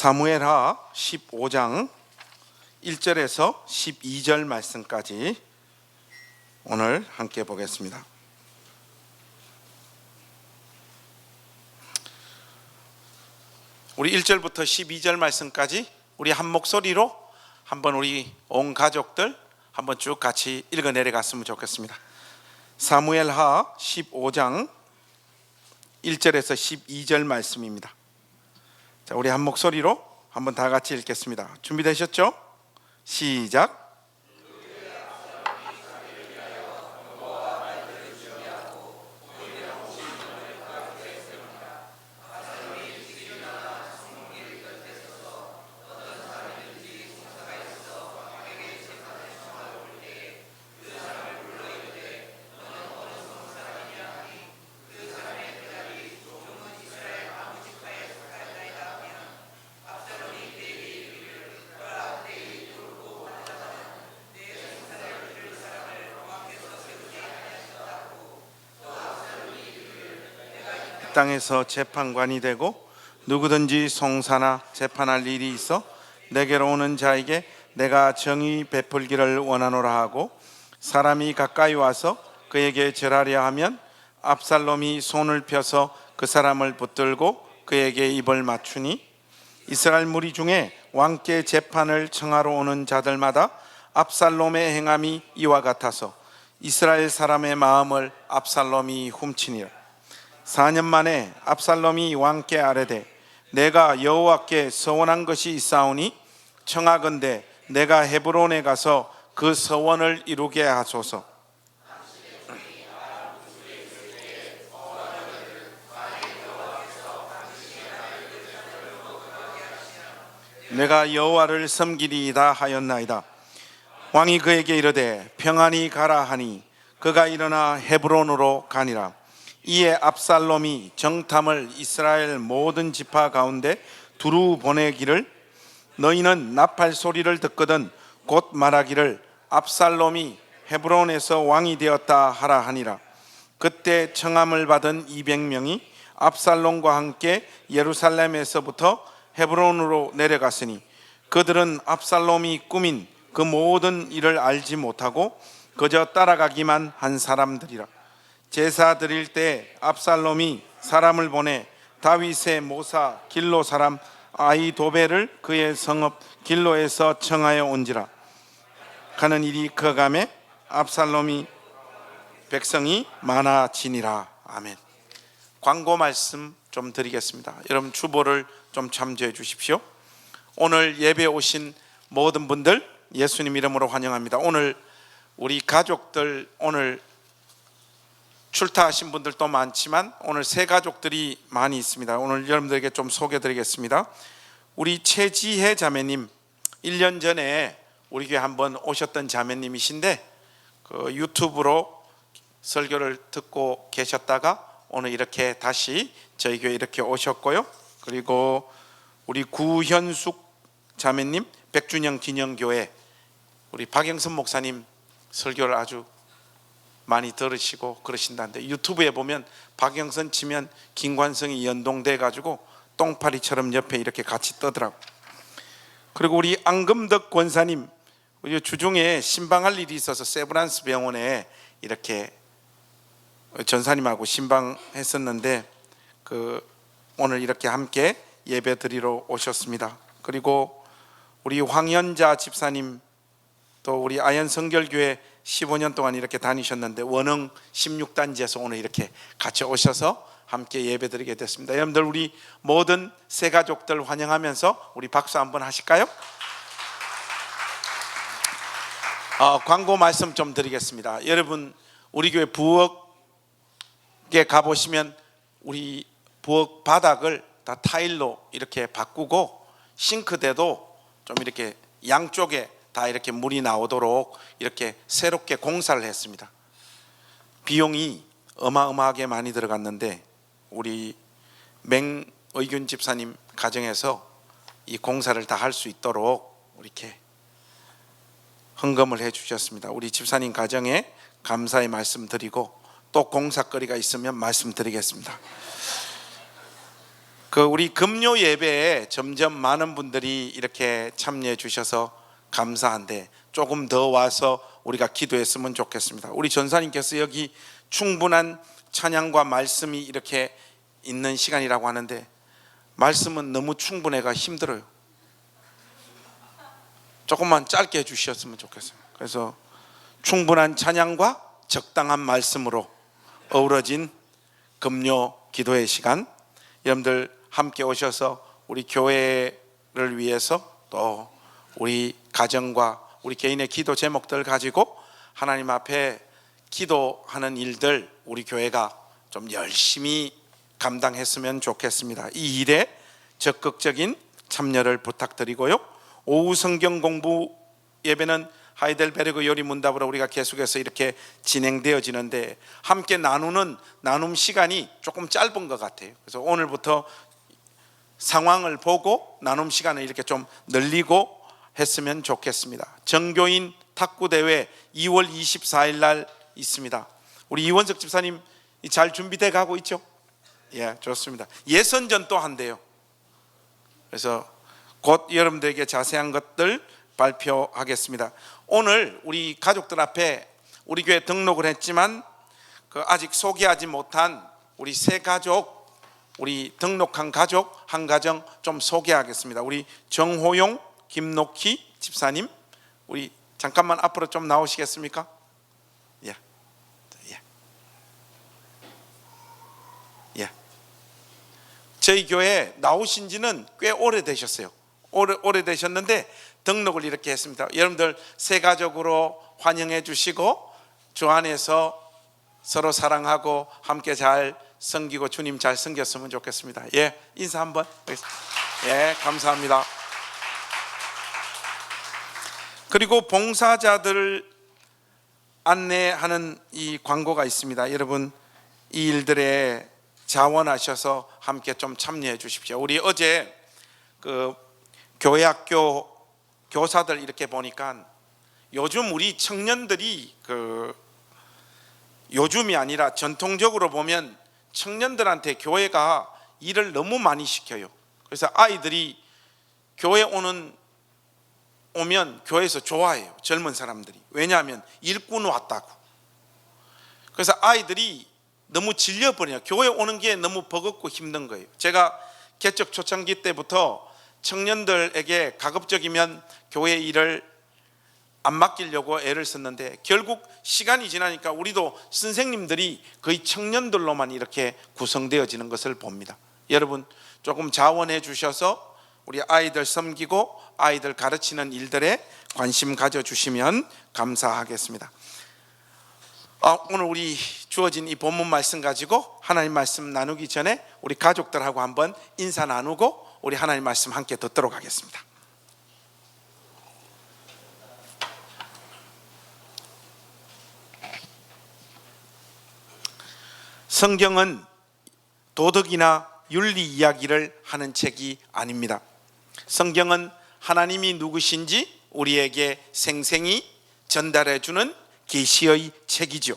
사무엘하 15장 1절에서 12절 말씀까지 오늘 함께 보겠습니다. 우리 1절부터 12절 말씀까지 우리 한 목소리로 한번 우리 온 가족들 한번 쭉 같이 읽어 내려갔으면 좋겠습니다. 사무엘하 15장 1절에서 12절 말씀입니다. 자, 우리 한 목소리로 한번 다 같이 읽겠습니다. 준비되셨죠? 시작. 땅에서 재판관이 되고 누구든지 송사나 재판할 일이 있어 내게로 오는 자에게 내가 정의 베풀기를 원하노라 하고, 사람이 가까이 와서 그에게 절하려 하면 압살롬이 손을 펴서 그 사람을 붙들고 그에게 입을 맞추니, 이스라엘 무리 중에 왕께 재판을 청하러 오는 자들마다 압살롬의 행함이 이와 같아서 이스라엘 사람의 마음을 압살롬이 훔치니라. 4년 만에 압살롬이 왕께 아뢰되 내가 여호와께 서원한 것이 있사오니 청하건대 내가 헤브론에 가서 그 서원을 이루게 하소서. 내가 여호와를 섬기리이다 하였나이다. 왕이 그에게 이르되 평안히 가라 하니 그가 일어나 헤브론으로 가니라. 이에 압살롬이 정탐을 이스라엘 모든 지파 가운데 두루 보내기를, 너희는 나팔 소리를 듣거든 곧 말하기를 압살롬이 헤브론에서 왕이 되었다 하라 하니라. 그때 청함을 받은 200명이 압살롬과 함께 예루살렘에서부터 헤브론으로 내려갔으니 그들은 압살롬이 꾸민 그 모든 일을 알지 못하고 그저 따라가기만 한 사람들이라. 제사 드릴 때 압살롬이 사람을 보내 다윗의 모사 길로 사람 아히도벨을 그의 성읍 길로에서 청하여 온지라. 가는 일이 거감에 압살롬이 백성이 많아지니라. 아멘. 광고 말씀 좀 드리겠습니다. 여러분 주보를 좀 참조해 주십시오. 오늘 예배 오신 모든 분들 예수님 이름으로 환영합니다. 오늘 우리 가족들 오늘 출타하신 분들도 많지만 오늘 새 가족들이 많이 있습니다. 오늘 여러분들에게 좀 소개해 드리겠습니다. 우리 최지혜 자매님, 1년 전에 우리 교회 한번 오셨던 자매님이신데 그 유튜브로 설교를 듣고 계셨다가 오늘 이렇게 다시 저희 교회 이렇게 오셨고요. 그리고 우리 구현숙 자매님, 백준영 진영교회 우리 박영선 목사님 설교를 아주 많이 들으시고 그러신다는데 유튜브에 보면 박영선 치면 김관성이 연동돼 가지고 똥파리처럼 옆에 이렇게 같이 떠더라고. 그리고 우리 안금덕 권사님, 우리 주중에 신방할 일이 있어서 세브란스 병원에 이렇게 전사님하고 신방했었는데 그 오늘 이렇게 함께 예배 드리러 오셨습니다. 그리고 우리 황현자 집사님, 또 우리 아현성결교회 15년 동안 이렇게 다니셨는데 원흥 16단지에서 오늘 이렇게 같이 오셔서 함께 예배드리게 됐습니다. 여러분들 우리 모든 새 가족들 환영하면서 우리 박수 한번 하실까요? 광고 말씀 좀 드리겠습니다. 여러분 우리 교회 부엌에 가보시면 우리 부엌 바닥을 다 타일로 이렇게 바꾸고 싱크대도 좀 이렇게 양쪽에 다 이렇게 물이 나오도록 이렇게 새롭게 공사를 했습니다. 비용이 어마어마하게 많이 들어갔는데 우리 맹의균 집사님 가정에서 이 공사를 다 할 수 있도록 이렇게 헌금을 해 주셨습니다. 우리 집사님 가정에 감사의 말씀 드리고 또 공사거리가 있으면 말씀드리겠습니다. 우리 금요 예배에 점점 많은 분들이 이렇게 참여해 주셔서 감사한데 조금 더 와서 우리가 기도했으면 좋겠습니다. 우리 전사님께서 여기 충분한 찬양과 말씀이 이렇게 있는 시간이라고 하는데 말씀은 너무 충분해가 힘들어요. 조금만 짧게 해주셨으면 좋겠어요. 그래서 충분한 찬양과 적당한 말씀으로 어우러진 금요 기도의 시간, 여러분들 함께 오셔서 우리 교회를 위해서 또 우리 가정과 우리 개인의 기도 제목들 가지고 하나님 앞에 기도하는 일들 우리 교회가 좀 열심히 감당했으면 좋겠습니다. 이 일에 적극적인 참여를 부탁드리고요. 오후 성경 공부 예배는 하이델베르그 요리문답으로 우리가 계속해서 이렇게 진행되어지는데 함께 나누는 나눔 시간이 조금 짧은 것 같아요. 그래서 오늘부터 상황을 보고 나눔 시간을 이렇게 좀 늘리고 했으면 좋겠습니다. 정교인 탁구대회 2월 24일 날 있습니다. 우리 이원석 집사님 잘 준비돼 가고 있죠? 예, 좋습니다. 예선전 또 한대요. 그래서 곧 여러분들에게 자세한 것들 발표하겠습니다. 오늘 우리 가족들 앞에 우리 교회 등록을 했지만 아직 소개하지 못한 우리 새 가족, 우리 등록한 가족 한 가정 좀 소개하겠습니다. 우리 정호용, 김록희 집사님, 우리 잠깐만 앞으로 좀 나오시겠습니까? 예, 예, 예. 저희 교회 나오신 지는 꽤 오래되셨어요. 오래되셨는데 등록을 이렇게 했습니다. 여러분들 새 가족으로 환영해 주시고 주 안에서 서로 사랑하고 함께 잘 섬기고 주님 잘 섬겼으면 좋겠습니다. 예, 인사 한번. 예, 감사합니다. 그리고 봉사자들 안내하는 이 광고가 있습니다. 여러분 이 일들에 자원하셔서 함께 좀 참여해 주십시오. 우리 어제 교회 학교 교사들 이렇게 보니까 요즘 우리 청년들이 요즘이 아니라 전통적으로 보면 청년들한테 교회가 일을 너무 많이 시켜요. 그래서 아이들이 교회 오면 교회에서 좋아해요. 젊은 사람들이. 왜냐하면 일꾼 왔다고. 그래서 아이들이 너무 질려버려요. 교회 오는 게 너무 버겁고 힘든 거예요. 제가 개척 초창기 때부터 청년들에게 가급적이면 교회 일을 안 맡기려고 애를 썼는데 결국 시간이 지나니까 우리도 선생님들이 거의 청년들로만 이렇게 구성되어지는 것을 봅니다. 여러분 조금 자원해 주셔서 우리 아이들 섬기고 아이들 가르치는 일들에 관심 가져주시면 감사하겠습니다. 오늘 우리 주어진 이 본문 말씀 가지고 하나님 말씀 나누기 전에 우리 가족들하고 한번 인사 나누고 우리 하나님 말씀 함께 듣도록 하겠습니다. 성경은 도덕이나 윤리 이야기를 하는 책이 아닙니다. 성경은 하나님이 누구신지 우리에게 생생히 전달해 주는 계시의 책이죠.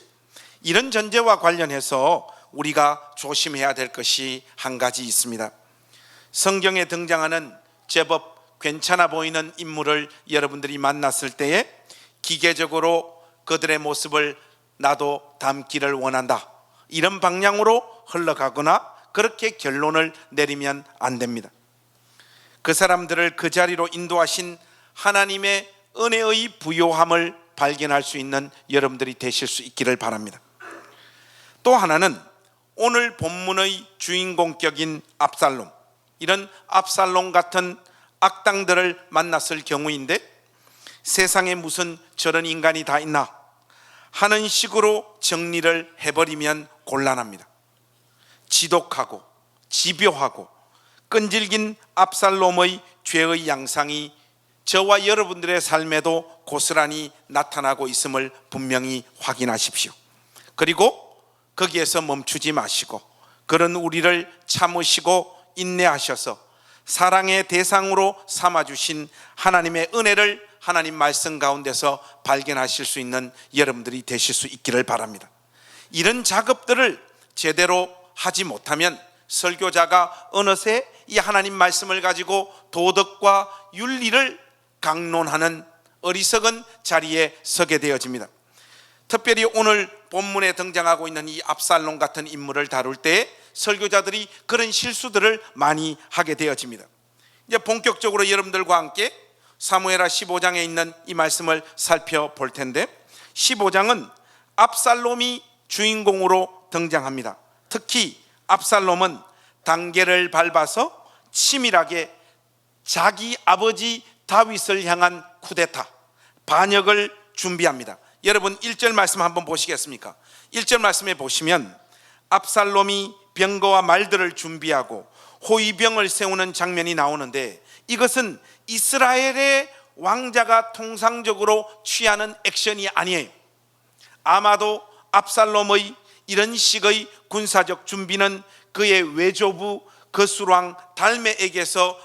이런 전제와 관련해서 우리가 조심해야 될 것이 한 가지 있습니다. 성경에 등장하는 제법 괜찮아 보이는 인물을 여러분들이 만났을 때에 기계적으로 그들의 모습을 나도 담기를 원한다, 이런 방향으로 흘러가거나 그렇게 결론을 내리면 안 됩니다. 그 사람들을 그 자리로 인도하신 하나님의 은혜의 부요함을 발견할 수 있는 여러분들이 되실 수 있기를 바랍니다. 또 하나는 오늘 본문의 주인공격인 압살롬, 이런 압살롬 같은 악당들을 만났을 경우인데 세상에 무슨 저런 인간이 다 있나 하는 식으로 정리를 해버리면 곤란합니다. 지독하고 집요하고 끈질긴 압살롬의 죄의 양상이 저와 여러분들의 삶에도 고스란히 나타나고 있음을 분명히 확인하십시오. 그리고 거기에서 멈추지 마시고 그런 우리를 참으시고 인내하셔서 사랑의 대상으로 삼아주신 하나님의 은혜를 하나님 말씀 가운데서 발견하실 수 있는 여러분들이 되실 수 있기를 바랍니다. 이런 작업들을 제대로 하지 못하면 설교자가 어느새 이 하나님 말씀을 가지고 도덕과 윤리를 강론하는 어리석은 자리에 서게 되어집니다. 특별히 오늘 본문에 등장하고 있는 이 압살롬 같은 인물을 다룰 때 설교자들이 그런 실수들을 많이 하게 되어집니다. 이제 본격적으로 여러분들과 함께 사무엘하 15장에 있는 이 말씀을 살펴볼 텐데, 15장은 압살롬이 주인공으로 등장합니다. 특히 압살롬은 단계를 밟아서 치밀하게 자기 아버지 다윗을 향한 쿠데타, 반역을 준비합니다. 여러분 1절 말씀 한번 보시겠습니까? 1절 말씀에 보시면 압살롬이 병거와 말들을 준비하고 호위병을 세우는 장면이 나오는데, 이것은 이스라엘의 왕자가 통상적으로 취하는 액션이 아니에요. 아마도 압살롬의 이런 식의 군사적 준비는 그의 외조부 거술왕 달메에게서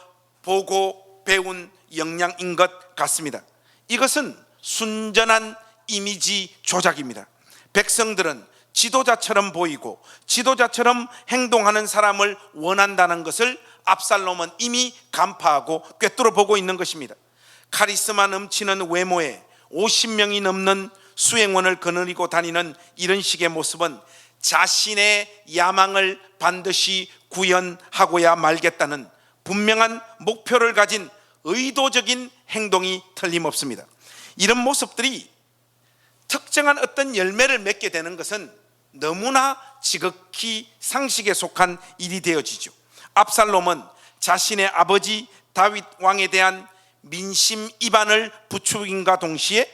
보고 배운 역량인 것 같습니다. 이것은 순전한 이미지 조작입니다. 백성들은 지도자처럼 보이고 지도자처럼 행동하는 사람을 원한다는 것을 압살롬은 이미 간파하고 꿰뚫어 보고 있는 것입니다. 카리스마 넘치는 외모에 50명이 넘는 수행원을 거느리고 다니는 이런 식의 모습은 자신의 야망을 반드시 구현하고야 말겠다는 분명한 목표를 가진 의도적인 행동이 틀림없습니다. 이런 모습들이 특정한 어떤 열매를 맺게 되는 것은 너무나 지극히 상식에 속한 일이 되어지죠. 압살롬은 자신의 아버지 다윗 왕에 대한 민심 이반을 부추김과 동시에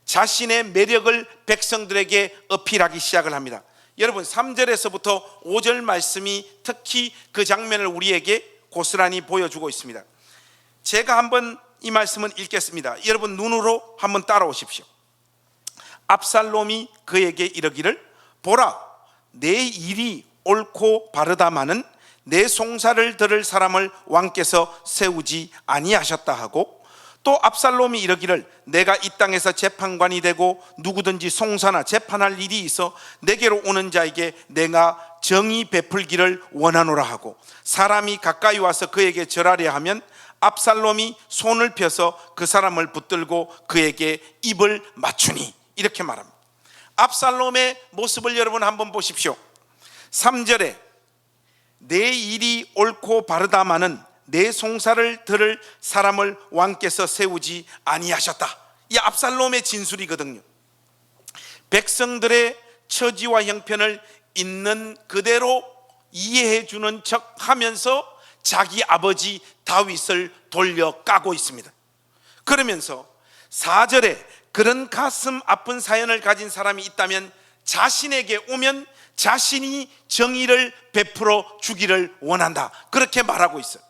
자신의 매력을 백성들에게 어필하기 시작을 합니다. 여러분 3절에서부터 5절 말씀이 특히 그 장면을 우리에게 고스란히 보여주고 있습니다. 제가 한번 이 말씀을 읽겠습니다. 여러분 눈으로 한번 따라오십시오. 압살롬이 그에게 이르기를, 보라, 내 일이 옳고 바르다마는 내 송사를 들을 사람을 왕께서 세우지 아니하셨다 하고, 또 압살롬이 이르기를, 내가 이 땅에서 재판관이 되고 누구든지 송사나 재판할 일이 있어 내게로 오는 자에게 내가 정의 베풀기를 원하노라 하고, 사람이 가까이 와서 그에게 절하려 하면 압살롬이 손을 펴서 그 사람을 붙들고 그에게 입을 맞추니, 이렇게 말합니다. 압살롬의 모습을 여러분 한번 보십시오. 3절에 내 일이 옳고 바르다마는 내 송사를 들을 사람을 왕께서 세우지 아니하셨다. 이 압살롬의 진술이거든요. 백성들의 처지와 형편을 있는 그대로 이해해 주는 척 하면서 자기 아버지 다윗을 돌려 까고 있습니다. 그러면서 4절에 그런 가슴 아픈 사연을 가진 사람이 있다면 자신에게 오면 자신이 정의를 베풀어 주기를 원한다, 그렇게 말하고 있어요.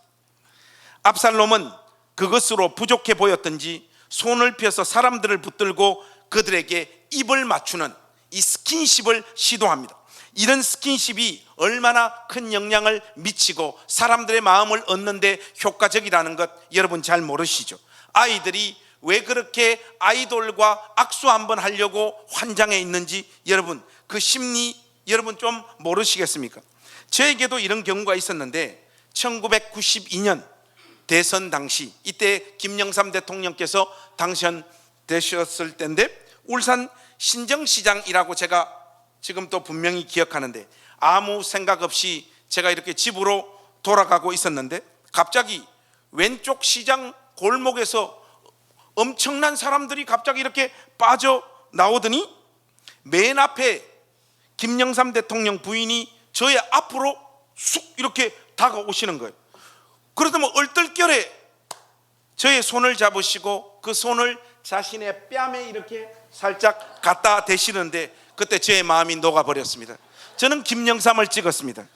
압살롬은 그것으로 부족해 보였던지 손을 펴서 사람들을 붙들고 그들에게 입을 맞추는 이 스킨십을 시도합니다. 이런 스킨십이 얼마나 큰 영향을 미치고 사람들의 마음을 얻는 데 효과적이라는 것 여러분 잘 모르시죠? 아이들이 왜 그렇게 아이돌과 악수 한번 하려고 환장해 있는지 여러분 그 심리 여러분 좀 모르시겠습니까? 저에게도 이런 경우가 있었는데 1992년 대선 당시, 이때 김영삼 대통령께서 당선되셨을 때인데 울산 신정시장이라고 제가 지금 또 분명히 기억하는데, 아무 생각 없이 제가 이렇게 집으로 돌아가고 있었는데 갑자기 왼쪽 시장 골목에서 엄청난 사람들이 갑자기 이렇게 빠져나오더니 맨 앞에 김영삼 대통령 부인이 저의 앞으로 쑥 이렇게 다가오시는 거예요. 그러더니 얼떨결에 저의 손을 잡으시고 그 손을 자신의 뺨에 이렇게 살짝 갖다 대시는데 그때 저의 마음이 녹아버렸습니다. 저는 김영삼을 찍었습니다.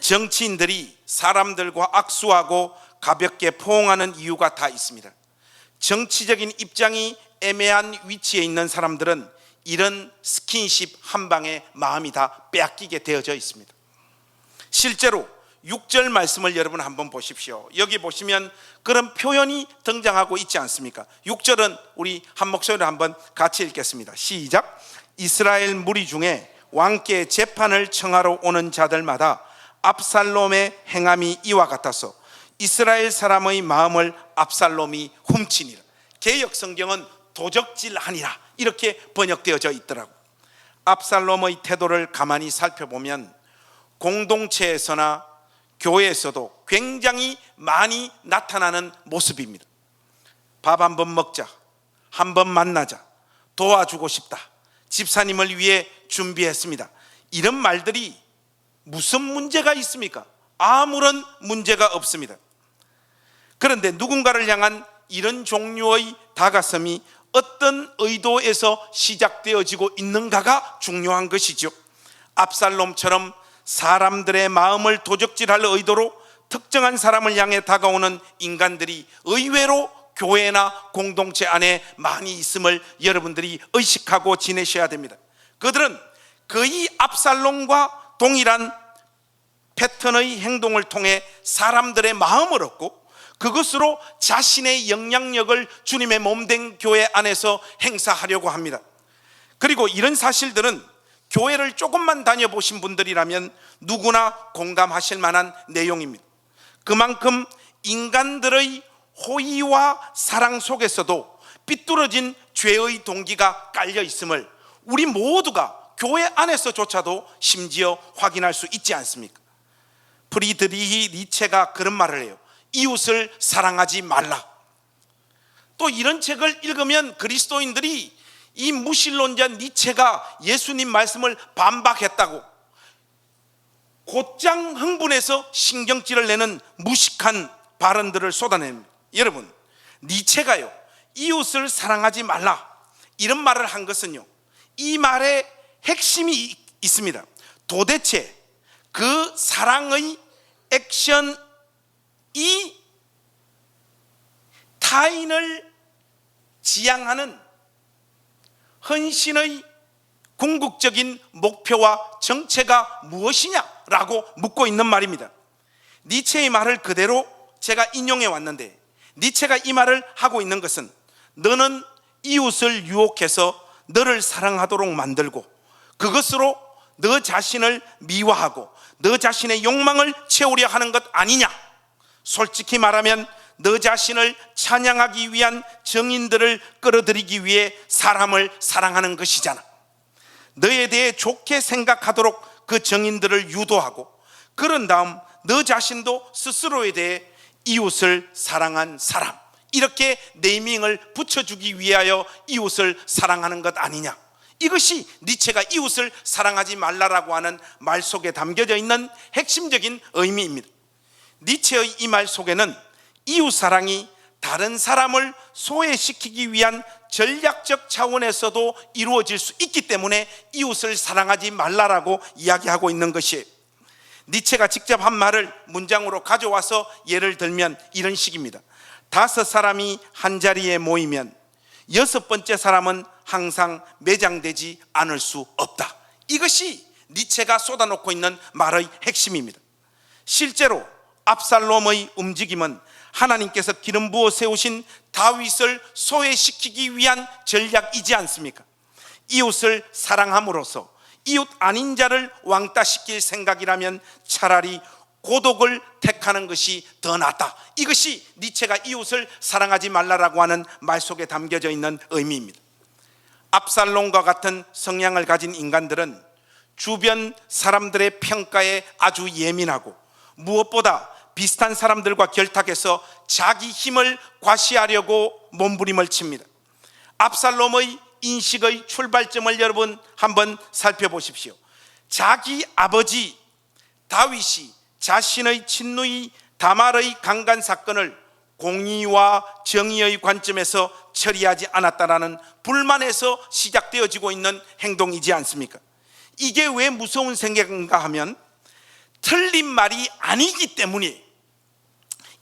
정치인들이 사람들과 악수하고 가볍게 포옹하는 이유가 다 있습니다. 정치적인 입장이 애매한 위치에 있는 사람들은 이런 스킨십 한 방에 마음이 다 빼앗기게 되어져 있습니다. 실제로 6절 말씀을 여러분 한번 보십시오. 여기 보시면 그런 표현이 등장하고 있지 않습니까? 6절은 우리 한 목소리로 한번 같이 읽겠습니다. 시작. 이스라엘 무리 중에 왕께 재판을 청하러 오는 자들마다 압살롬의 행함이 이와 같아서 이스라엘 사람의 마음을 압살롬이 훔치니라. 개역 성경은 도적질하니라 이렇게 번역되어져 있더라고. 압살롬의 태도를 가만히 살펴보면 공동체에서나 교회에서도 굉장히 많이 나타나는 모습입니다. 밥 한 번 먹자, 한 번 만나자, 도와주고 싶다, 집사님을 위해 준비했습니다, 이런 말들이 무슨 문제가 있습니까? 아무런 문제가 없습니다. 그런데 누군가를 향한 이런 종류의 다가섬이 어떤 의도에서 시작되어지고 있는가가 중요한 것이죠. 압살롬처럼 사람들의 마음을 도적질할 의도로 특정한 사람을 향해 다가오는 인간들이 의외로 교회나 공동체 안에 많이 있음을 여러분들이 의식하고 지내셔야 됩니다. 그들은 거의 압살롬과 동일한 패턴의 행동을 통해 사람들의 마음을 얻고 그것으로 자신의 영향력을 주님의 몸된 교회 안에서 행사하려고 합니다. 그리고 이런 사실들은 교회를 조금만 다녀보신 분들이라면 누구나 공감하실 만한 내용입니다. 그만큼 인간들의 호의와 사랑 속에서도 삐뚤어진 죄의 동기가 깔려 있음을 우리 모두가 교회 안에서조차도 심지어 확인할 수 있지 않습니까? 프리드리히 니체가 그런 말을 해요. 이웃을 사랑하지 말라. 또 이런 책을 읽으면 그리스도인들이 이 무신론자 니체가 예수님 말씀을 반박했다고 곧장 흥분해서 신경질을 내는 무식한 발언들을 쏟아냅니다. 여러분, 니체가요 이웃을 사랑하지 말라 이런 말을 한 것은요, 이 말에 핵심이 있습니다. 도대체 그 사랑의 액션이 타인을 지향하는 헌신의 궁극적인 목표와 정체가 무엇이냐라고 묻고 있는 말입니다. 니체의 말을 그대로 제가 인용해 왔는데, 니체가 이 말을 하고 있는 것은 너는 이웃을 유혹해서 너를 사랑하도록 만들고 그것으로 너 자신을 미화하고 너 자신의 욕망을 채우려 하는 것 아니냐. 솔직히 말하면 너 자신을 찬양하기 위한 정인들을 끌어들이기 위해 사람을 사랑하는 것이잖아. 너에 대해 좋게 생각하도록 그 정인들을 유도하고 그런 다음 너 자신도 스스로에 대해 이웃을 사랑한 사람, 이렇게 네이밍을 붙여주기 위하여 이웃을 사랑하는 것 아니냐. 이것이 니체가 이웃을 사랑하지 말라라고 하는 말 속에 담겨져 있는 핵심적인 의미입니다. 니체의 이 말 속에는 이웃 사랑이 다른 사람을 소외시키기 위한 전략적 차원에서도 이루어질 수 있기 때문에 이웃을 사랑하지 말라라고 이야기하고 있는 것이에요. 니체가 직접 한 말을 문장으로 가져와서 예를 들면 이런 식입니다. 5사람이 한 자리에 모이면 6번째 사람은 항상 매장되지 않을 수 없다. 이것이 니체가 쏟아놓고 있는 말의 핵심입니다. 실제로 압살롬의 움직임은 하나님께서 기름 부어 세우신 다윗을 소외시키기 위한 전략이지 않습니까? 이웃을 사랑함으로써 이웃 아닌 자를 왕따시킬 생각이라면 차라리 고독을 택하는 것이 더 낫다. 이것이 니체가 이웃을 사랑하지 말라라고 하는 말 속에 담겨져 있는 의미입니다. 압살롬과 같은 성향을 가진 인간들은 주변 사람들의 평가에 아주 예민하고 무엇보다 비슷한 사람들과 결탁해서 자기 힘을 과시하려고 몸부림을 칩니다. 압살롬의 인식의 출발점을 여러분 한번 살펴보십시오. 자기 아버지 다윗이 자신의 친누이 다말의 강간 사건을 공의와 정의의 관점에서 처리하지 않았다라는 불만에서 시작되어지고 있는 행동이지 않습니까? 이게 왜 무서운 생각인가 하면 틀린 말이 아니기 때문에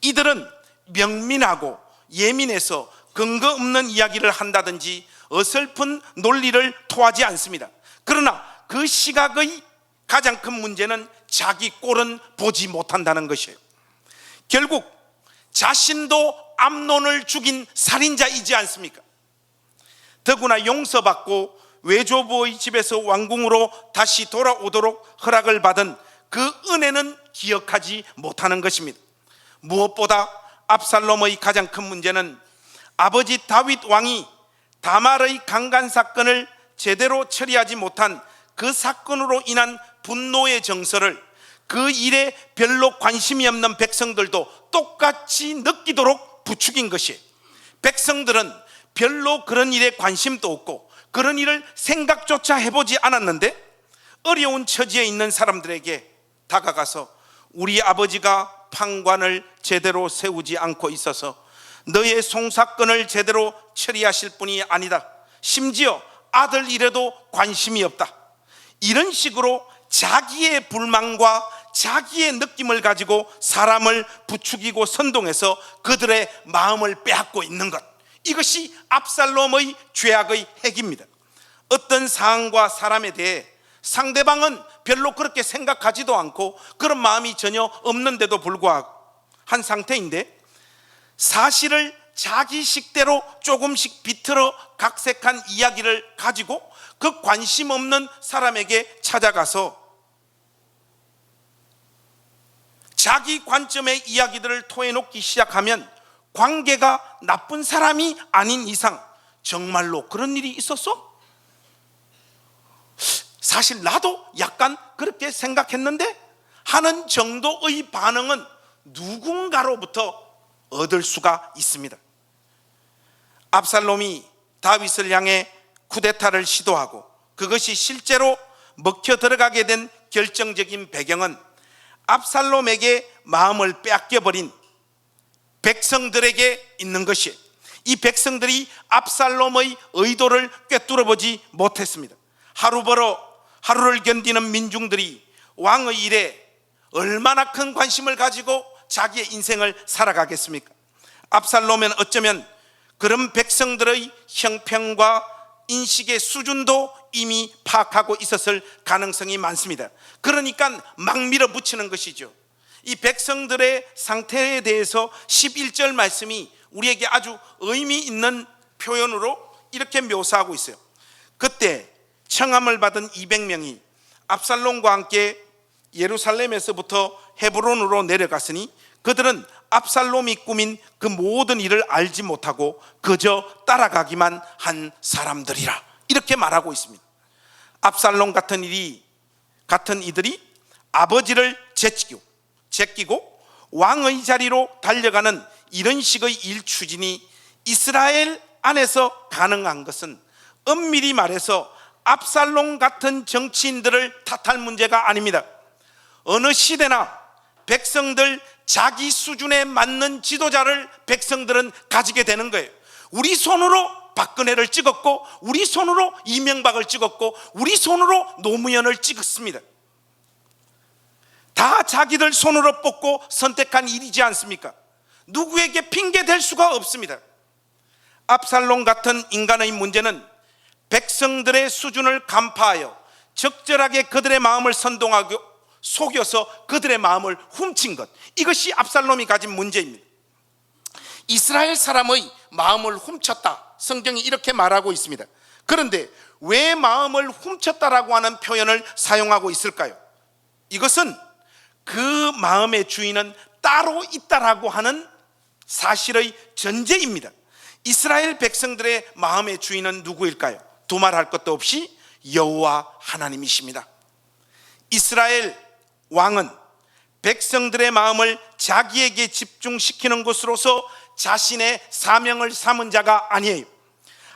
이들은 명민하고 예민해서 근거 없는 이야기를 한다든지 어설픈 논리를 토하지 않습니다. 그러나 그 시각의 가장 큰 문제는 자기 꼴은 보지 못한다는 것이에요. 결국 자신도 암논을 죽인 살인자이지 않습니까? 더구나 용서받고 외조부의 집에서 왕궁으로 다시 돌아오도록 허락을 받은 그 은혜는 기억하지 못하는 것입니다. 무엇보다 압살롬의 가장 큰 문제는 아버지 다윗 왕이 다말의 강간 사건을 제대로 처리하지 못한 그 사건으로 인한 분노의 정서를 그 일에 별로 관심이 없는 백성들도 똑같이 느끼도록 부추긴 것이에요. 백성들은 별로 그런 일에 관심도 없고 그런 일을 생각조차 해보지 않았는데 어려운 처지에 있는 사람들에게 다가가서 우리 아버지가 판관을 제대로 세우지 않고 있어서 너의 송사건을 제대로 처리하실 분이 아니다, 심지어 아들 일에도 관심이 없다, 이런 식으로 자기의 불만과 자기의 느낌을 가지고 사람을 부추기고 선동해서 그들의 마음을 빼앗고 있는 것, 이것이 압살롬의 죄악의 핵입니다. 어떤 사안과 사람에 대해 상대방은 별로 그렇게 생각하지도 않고 그런 마음이 전혀 없는데도 불구하고 한 상태인데, 사실을 자기 식대로 조금씩 비틀어 각색한 이야기를 가지고 그 관심 없는 사람에게 찾아가서 자기 관점의 이야기들을 토해놓기 시작하면 관계가 나쁜 사람이 아닌 이상 정말로 그런 일이 있었어? 사실 나도 약간 그렇게 생각했는데 하는 정도의 반응은 누군가로부터 얻을 수가 있습니다. 압살롬이 다윗을 향해 쿠데타를 시도하고 그것이 실제로 먹혀 들어가게 된 결정적인 배경은 압살롬에게 마음을 빼앗겨버린 백성들에게 있는 것이에요. 이 백성들이 압살롬의 의도를 꿰뚫어보지 못했습니다. 하루 벌어 하루를 견디는 민중들이 왕의 일에 얼마나 큰 관심을 가지고 자기의 인생을 살아가겠습니까? 압살롬은 어쩌면 그런 백성들의 형평과 인식의 수준도 이미 파악하고 있었을 가능성이 많습니다. 그러니까 막 밀어붙이는 것이죠. 이 백성들의 상태에 대해서 11절 말씀이 우리에게 아주 의미 있는 표현으로 이렇게 묘사하고 있어요. 그때 청함을 받은 200명이 압살롬과 함께 예루살렘에서부터 헤브론으로 내려갔으니 그들은 압살롬이 꾸민 그 모든 일을 알지 못하고 그저 따라가기만 한 사람들이라, 이렇게 말하고 있습니다. 압살롬 같은 이들이 아버지를 제끼고 왕의 자리로 달려가는 이런 식의 일 추진이 이스라엘 안에서 가능한 것은 엄밀히 말해서 압살롬 같은 정치인들을 탓할 문제가 아닙니다. 어느 시대나 백성들 자기 수준에 맞는 지도자를 백성들은 가지게 되는 거예요. 우리 손으로 박근혜를 찍었고 우리 손으로 이명박을 찍었고 우리 손으로 노무현을 찍었습니다. 다 자기들 손으로 뽑고 선택한 일이지 않습니까? 누구에게 핑계 댈 수가 없습니다. 압살롬 같은 인간의 문제는 백성들의 수준을 간파하여 적절하게 그들의 마음을 선동하고 속여서 그들의 마음을 훔친 것, 이것이 압살롬이 가진 문제입니다. 이스라엘 사람의 마음을 훔쳤다, 성경이 이렇게 말하고 있습니다. 그런데 왜 마음을 훔쳤다라고 하는 표현을 사용하고 있을까요? 이것은 그 마음의 주인은 따로 있다라고 하는 사실의 전제입니다. 이스라엘 백성들의 마음의 주인은 누구일까요? 두말할 것도 없이 여호와 하나님이십니다. 이스라엘 왕은 백성들의 마음을 자기에게 집중시키는 것으로서 자신의 사명을 삼은 자가 아니에요.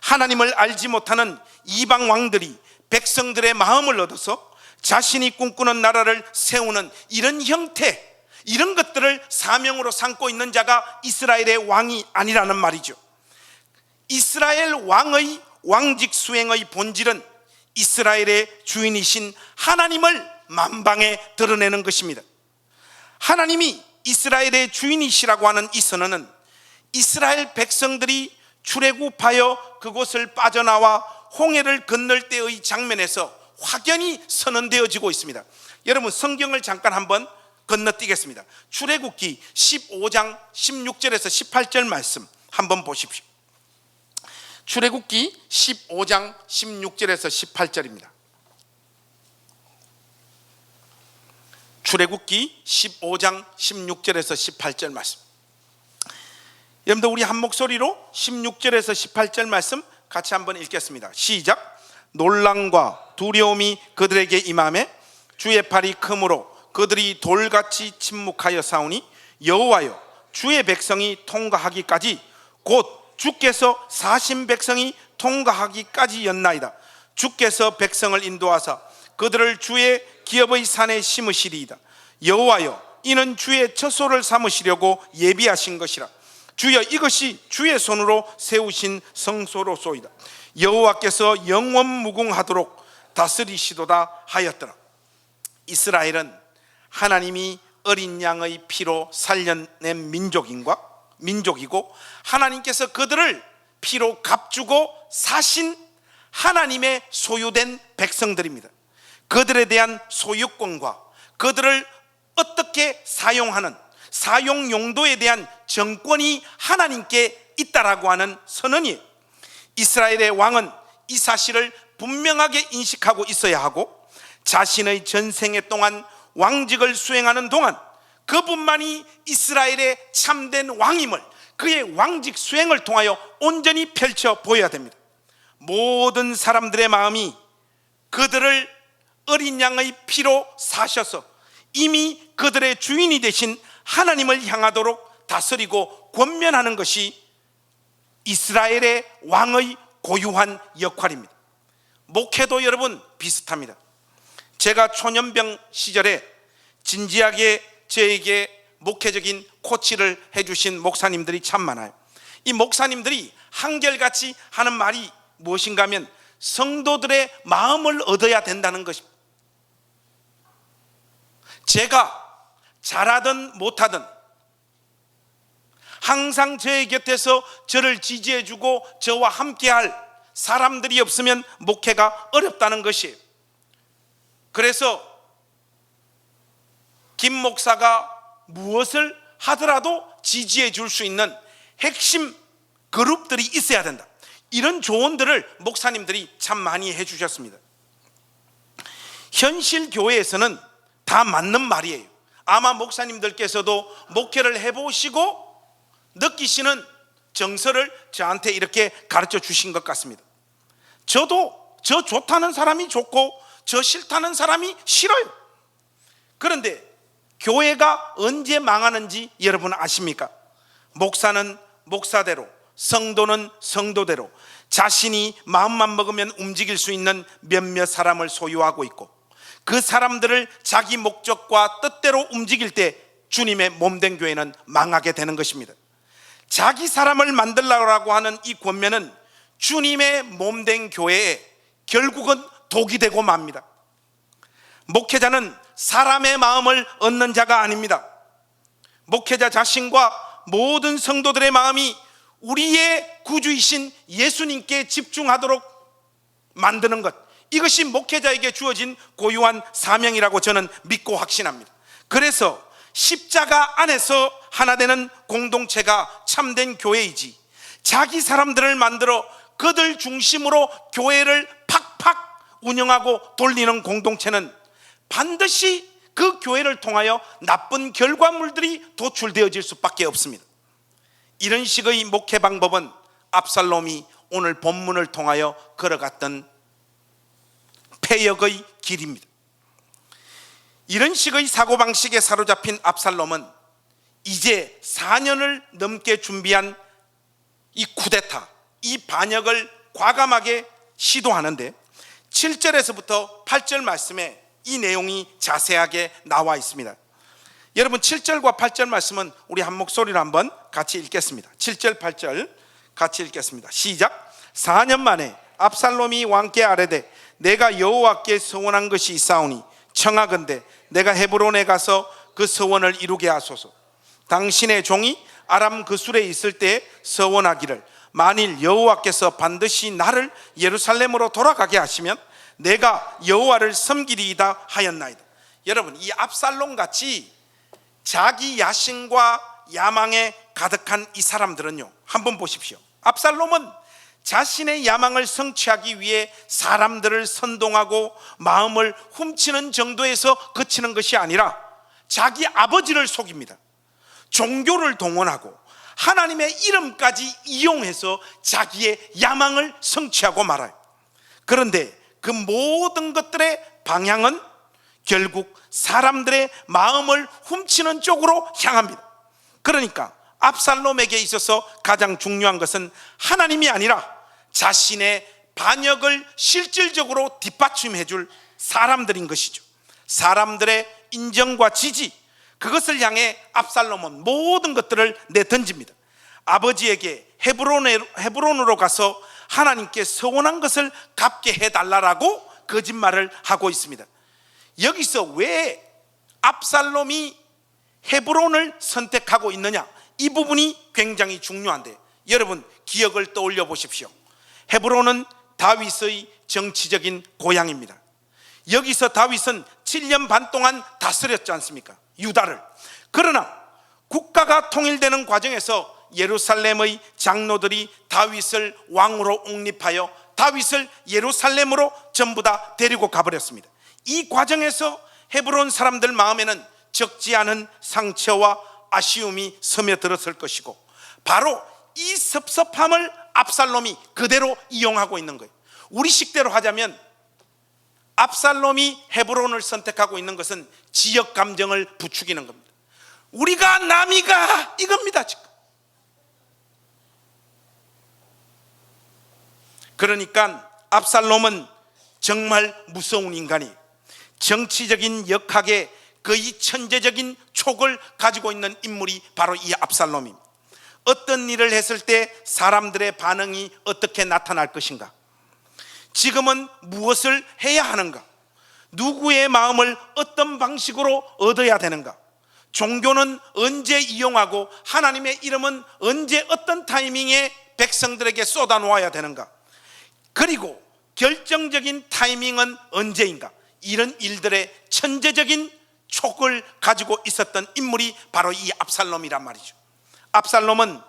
하나님을 알지 못하는 이방 왕들이 백성들의 마음을 얻어서 자신이 꿈꾸는 나라를 세우는 이런 형태, 이런 것들을 사명으로 삼고 있는 자가 이스라엘의 왕이 아니라는 말이죠. 이스라엘 왕의 왕직 수행의 본질은 이스라엘의 주인이신 하나님을 만방에 드러내는 것입니다. 하나님이 이스라엘의 주인이시라고 하는 이 선언은 이스라엘 백성들이 출애굽하여 그곳을 빠져나와 홍해를 건널 때의 장면에서 확연히 선언되어지고 있습니다. 여러분 성경을 잠깐 한번 건너뛰겠습니다. 출애굽기 15장 16절에서 18절 말씀 한번 보십시오. 출애굽기 15장 16절에서 18절입니다. 출애굽기 15장 16절에서 18절 말씀. 여러분들 우리 한 목소리로 16절에서 18절 말씀 같이 한번 읽겠습니다. 시작. 놀람과 두려움이 그들에게 임하매 주의 팔이 크므로 그들이 돌같이 침묵하여 싸우니 여호와여 주의 백성이 통과하기까지 곧 주께서 사신 백성이 통과하기까지였나이다. 주께서 백성을 인도하사 그들을 주의 기업의 산에 심으시리이다. 여호와여 이는 주의 처소를 삼으시려고 예비하신 것이라. 주여 이것이 주의 손으로 세우신 성소로소이다. 여호와께서 영원 무궁하도록 다스리시도다 하였더라. 이스라엘은 하나님이 어린 양의 피로 살려낸 민족이고 하나님께서 그들을 피로 값주고 사신 하나님의 소유된 백성들입니다. 그들에 대한 소유권과 그들을 어떻게 사용하는 사용 용도에 대한 정권이 하나님께 있다라고 하는 선언이에요. 이스라엘의 왕은 이 사실을 분명하게 인식하고 있어야 하고 자신의 전생애 동안 왕직을 수행하는 동안 그분만이 이스라엘의 참된 왕임을 그의 왕직 수행을 통하여 온전히 펼쳐 보여야 됩니다. 모든 사람들의 마음이 그들을 어린 양의 피로 사셔서 이미 그들의 주인이 되신 하나님을 향하도록 다스리고 권면하는 것이 이스라엘의 왕의 고유한 역할입니다. 목회도 여러분 비슷합니다. 제가 초년병 시절에 진지하게 저에게 목회적인 코치를 해주신 목사님들이 참 많아요. 이 목사님들이 한결같이 하는 말이 무엇인가 하면 성도들의 마음을 얻어야 된다는 것입니다. 제가 잘하든 못하든 항상 저의 곁에서 저를 지지해주고 저와 함께할 사람들이 없으면 목회가 어렵다는 것이에요. 그래서 김 목사가 무엇을 하더라도 지지해 줄 수 있는 핵심 그룹들이 있어야 된다. 이런 조언들을 목사님들이 참 많이 해주셨습니다. 현실 교회에서는 다 맞는 말이에요. 아마 목사님들께서도 목회를 해보시고 느끼시는 정서를 저한테 이렇게 가르쳐 주신 것 같습니다. 저도 저 좋다는 사람이 좋고 저 싫다는 사람이 싫어요. 그런데 교회가 언제 망하는지 여러분 아십니까? 목사는 목사대로, 성도는 성도대로 자신이 마음만 먹으면 움직일 수 있는 몇몇 사람을 소유하고 있고 그 사람들을 자기 목적과 뜻대로 움직일 때 주님의 몸된 교회는 망하게 되는 것입니다. 자기 사람을 만들라고 하는 이 권면은 주님의 몸된 교회에 결국은 독이 되고 맙니다. 목회자는 사람의 마음을 얻는 자가 아닙니다. 목회자 자신과 모든 성도들의 마음이 우리의 구주이신 예수님께 집중하도록 만드는 것, 이것이 목회자에게 주어진 고유한 사명이라고 저는 믿고 확신합니다. 그래서 십자가 안에서 하나 되는 공동체가 참된 교회이지, 자기 사람들을 만들어 그들 중심으로 교회를 팍팍 운영하고 돌리는 공동체는 반드시 그 교회를 통하여 나쁜 결과물들이 도출되어질 수밖에 없습니다. 이런 식의 목회 방법은 압살롬이 오늘 본문을 통하여 걸어갔던 폐역의 길입니다. 이런 식의 사고방식에 사로잡힌 압살롬은 이제 4년을 넘게 준비한 이 쿠데타, 이 반역을 과감하게 시도하는데 7절에서부터 8절 말씀에 이 내용이 자세하게 나와 있습니다. 여러분 7절과 8절 말씀은 우리 한 목소리로 한번 같이 읽겠습니다. 7절 8절 같이 읽겠습니다. 시작. 4년 만에 압살롬이 왕께 아뢰되 내가 여호와께 서원한 것이 있사오니 청하건대 내가 헤브론에 가서 그 서원을 이루게 하소서. 당신의 종이 아람 그술에 있을 때 서원하기를 만일 여호와께서 반드시 나를 예루살렘으로 돌아가게 하시면 내가 여호와를 섬기리이다 하였나이다. 여러분, 이 압살롬 같이 자기 야심과 야망에 가득한 이 사람들은요, 한번 보십시오. 압살롬은 자신의 야망을 성취하기 위해 사람들을 선동하고 마음을 훔치는 정도에서 그치는 것이 아니라 자기 아버지를 속입니다. 종교를 동원하고 하나님의 이름까지 이용해서 자기의 야망을 성취하고 말아요. 그런데 그 모든 것들의 방향은 결국 사람들의 마음을 훔치는 쪽으로 향합니다. 그러니까 압살롬에게 있어서 가장 중요한 것은 하나님이 아니라 자신의 반역을 실질적으로 뒷받침해 줄 사람들인 것이죠. 사람들의 인정과 지지, 그것을 향해 압살롬은 모든 것들을 내던집니다. 아버지에게 헤브론으로 가서 하나님께 서원한 것을 갚게 해달라고 거짓말을 하고 있습니다. 여기서 왜 압살롬이 헤브론을 선택하고 있느냐, 이 부분이 굉장히 중요한데, 여러분 기억을 떠올려 보십시오. 헤브론은 다윗의 정치적인 고향입니다. 여기서 다윗은 7년 반 동안 다스렸지 않습니까? 유다를. 그러나 국가가 통일되는 과정에서 예루살렘의 장로들이 다윗을 왕으로 옹립하여 다윗을 예루살렘으로 전부 다 데리고 가버렸습니다. 이 과정에서 헤브론 사람들 마음에는 적지 않은 상처와 아쉬움이 스며들었을 것이고, 바로 이 섭섭함을 압살롬이 그대로 이용하고 있는 거예요. 우리식대로 하자면 압살롬이 헤브론을 선택하고 있는 것은 지역 감정을 부추기는 겁니다. 우리가 남이가 이겁니다 지금. 그러니까 압살롬은 정말 무서운 인간이, 정치적인 역학에 거의 천재적인 촉을 가지고 있는 인물이 바로 이 압살롬입니다. 어떤 일을 했을 때 사람들의 반응이 어떻게 나타날 것인가, 지금은 무엇을 해야 하는가, 누구의 마음을 어떤 방식으로 얻어야 되는가, 종교는 언제 이용하고 하나님의 이름은 언제 어떤 타이밍에 백성들에게 쏟아 놓아야 되는가, 그리고 결정적인 타이밍은 언제인가, 이런 일들의 천재적인 촉을 가지고 있었던 인물이 바로 이 압살롬이란 말이죠. 압살롬은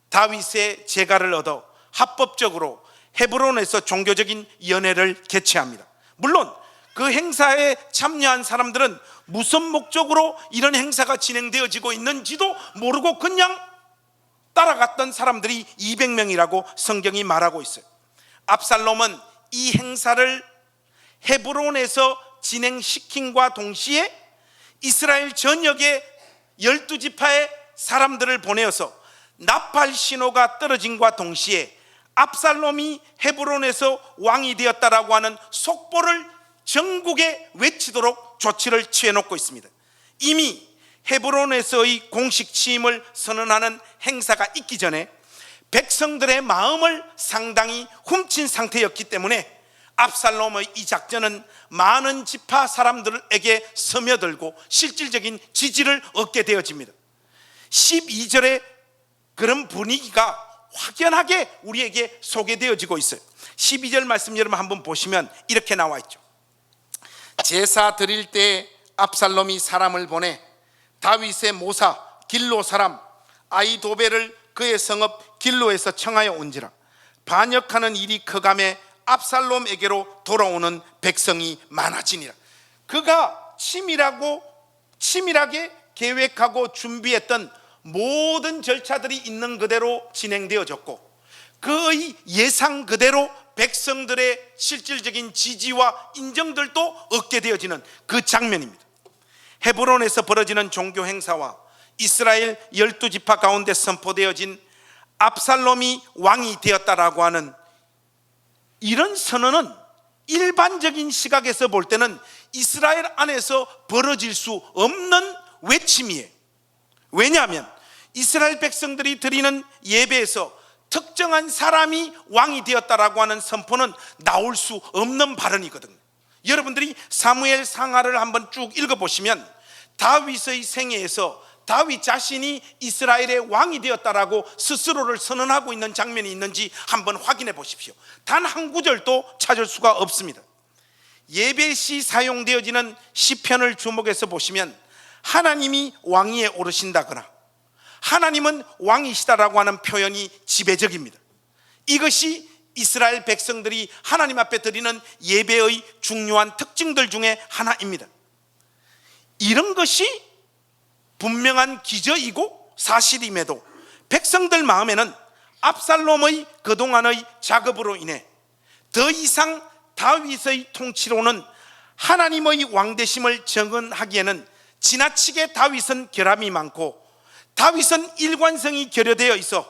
다윗의 재가를 얻어 합법적으로 헤브론에서 종교적인 연회를 개최합니다. 물론 그 행사에 참여한 사람들은 무슨 목적으로 이런 행사가 진행되어지고 있는지도 모르고 그냥 따라갔던 사람들이 200명이라고 성경이 말하고 있어요. 압살롬은 이 행사를 헤브론에서 진행시킨과 동시에 이스라엘 전역의 12지파의 사람들을 보내어서 나팔 신호가 떨어진과 동시에 압살롬이 헤브론에서 왕이 되었다라고 하는 속보를 전국에 외치도록 조치를 취해놓고 있습니다. 이미 헤브론에서의 공식 취임을 선언하는 행사가 있기 전에 백성들의 마음을 상당히 훔친 상태였기 때문에 압살롬의 이 작전은 많은 지파 사람들에게 스며들고 실질적인 지지를 얻게 되어집니다. 12절에 그런 분위기가 확연하게 우리에게 소개되어지고 있어요. 12절 말씀 여러분 한번 보시면 이렇게 나와 있죠. 제사 드릴 때 압살롬이 사람을 보내 다윗의 모사 길로 사람 아히도벨을 그의 성읍 길로에서 청하여 온지라. 반역하는 일이 커감에 압살롬에게로 돌아오는 백성이 많아지니라. 그가 치밀하게 계획하고 준비했던 모든 절차들이 있는 그대로 진행되어졌고, 그의 예상 그대로 백성들의 실질적인 지지와 인정들도 얻게 되어지는 그 장면입니다. 헤브론에서 벌어지는 종교 행사와 이스라엘 12지파 가운데 선포되어진 압살롬이 왕이 되었다라고 하는 이런 선언은 일반적인 시각에서 볼 때는 이스라엘 안에서 벌어질 수 없는 외침이에요. 왜냐하면 이스라엘 백성들이 드리는 예배에서 특정한 사람이 왕이 되었다라고 하는 선포는 나올 수 없는 발언이거든요. 여러분들이 사무엘 상하를 한번 쭉 읽어보시면 다윗의 생애에서 다윗 자신이 이스라엘의 왕이 되었다라고 스스로를 선언하고 있는 장면이 있는지 한번 확인해 보십시오. 단 한 구절도 찾을 수가 없습니다. 예배 시 사용되어지는 시편을 주목해서 보시면 하나님이 왕위에 오르신다거나 하나님은 왕이시다라고 하는 표현이 지배적입니다. 이것이 이스라엘 백성들이 하나님 앞에 드리는 예배의 중요한 특징들 중에 하나입니다. 이런 것이 분명한 기저이고 사실임에도 백성들 마음에는 압살롬의 그동안의 작업으로 인해 더 이상 다윗의 통치로는 하나님의 왕대심을 정언하기에는 지나치게 다윗은 결함이 많고 다윗은 일관성이 결여되어 있어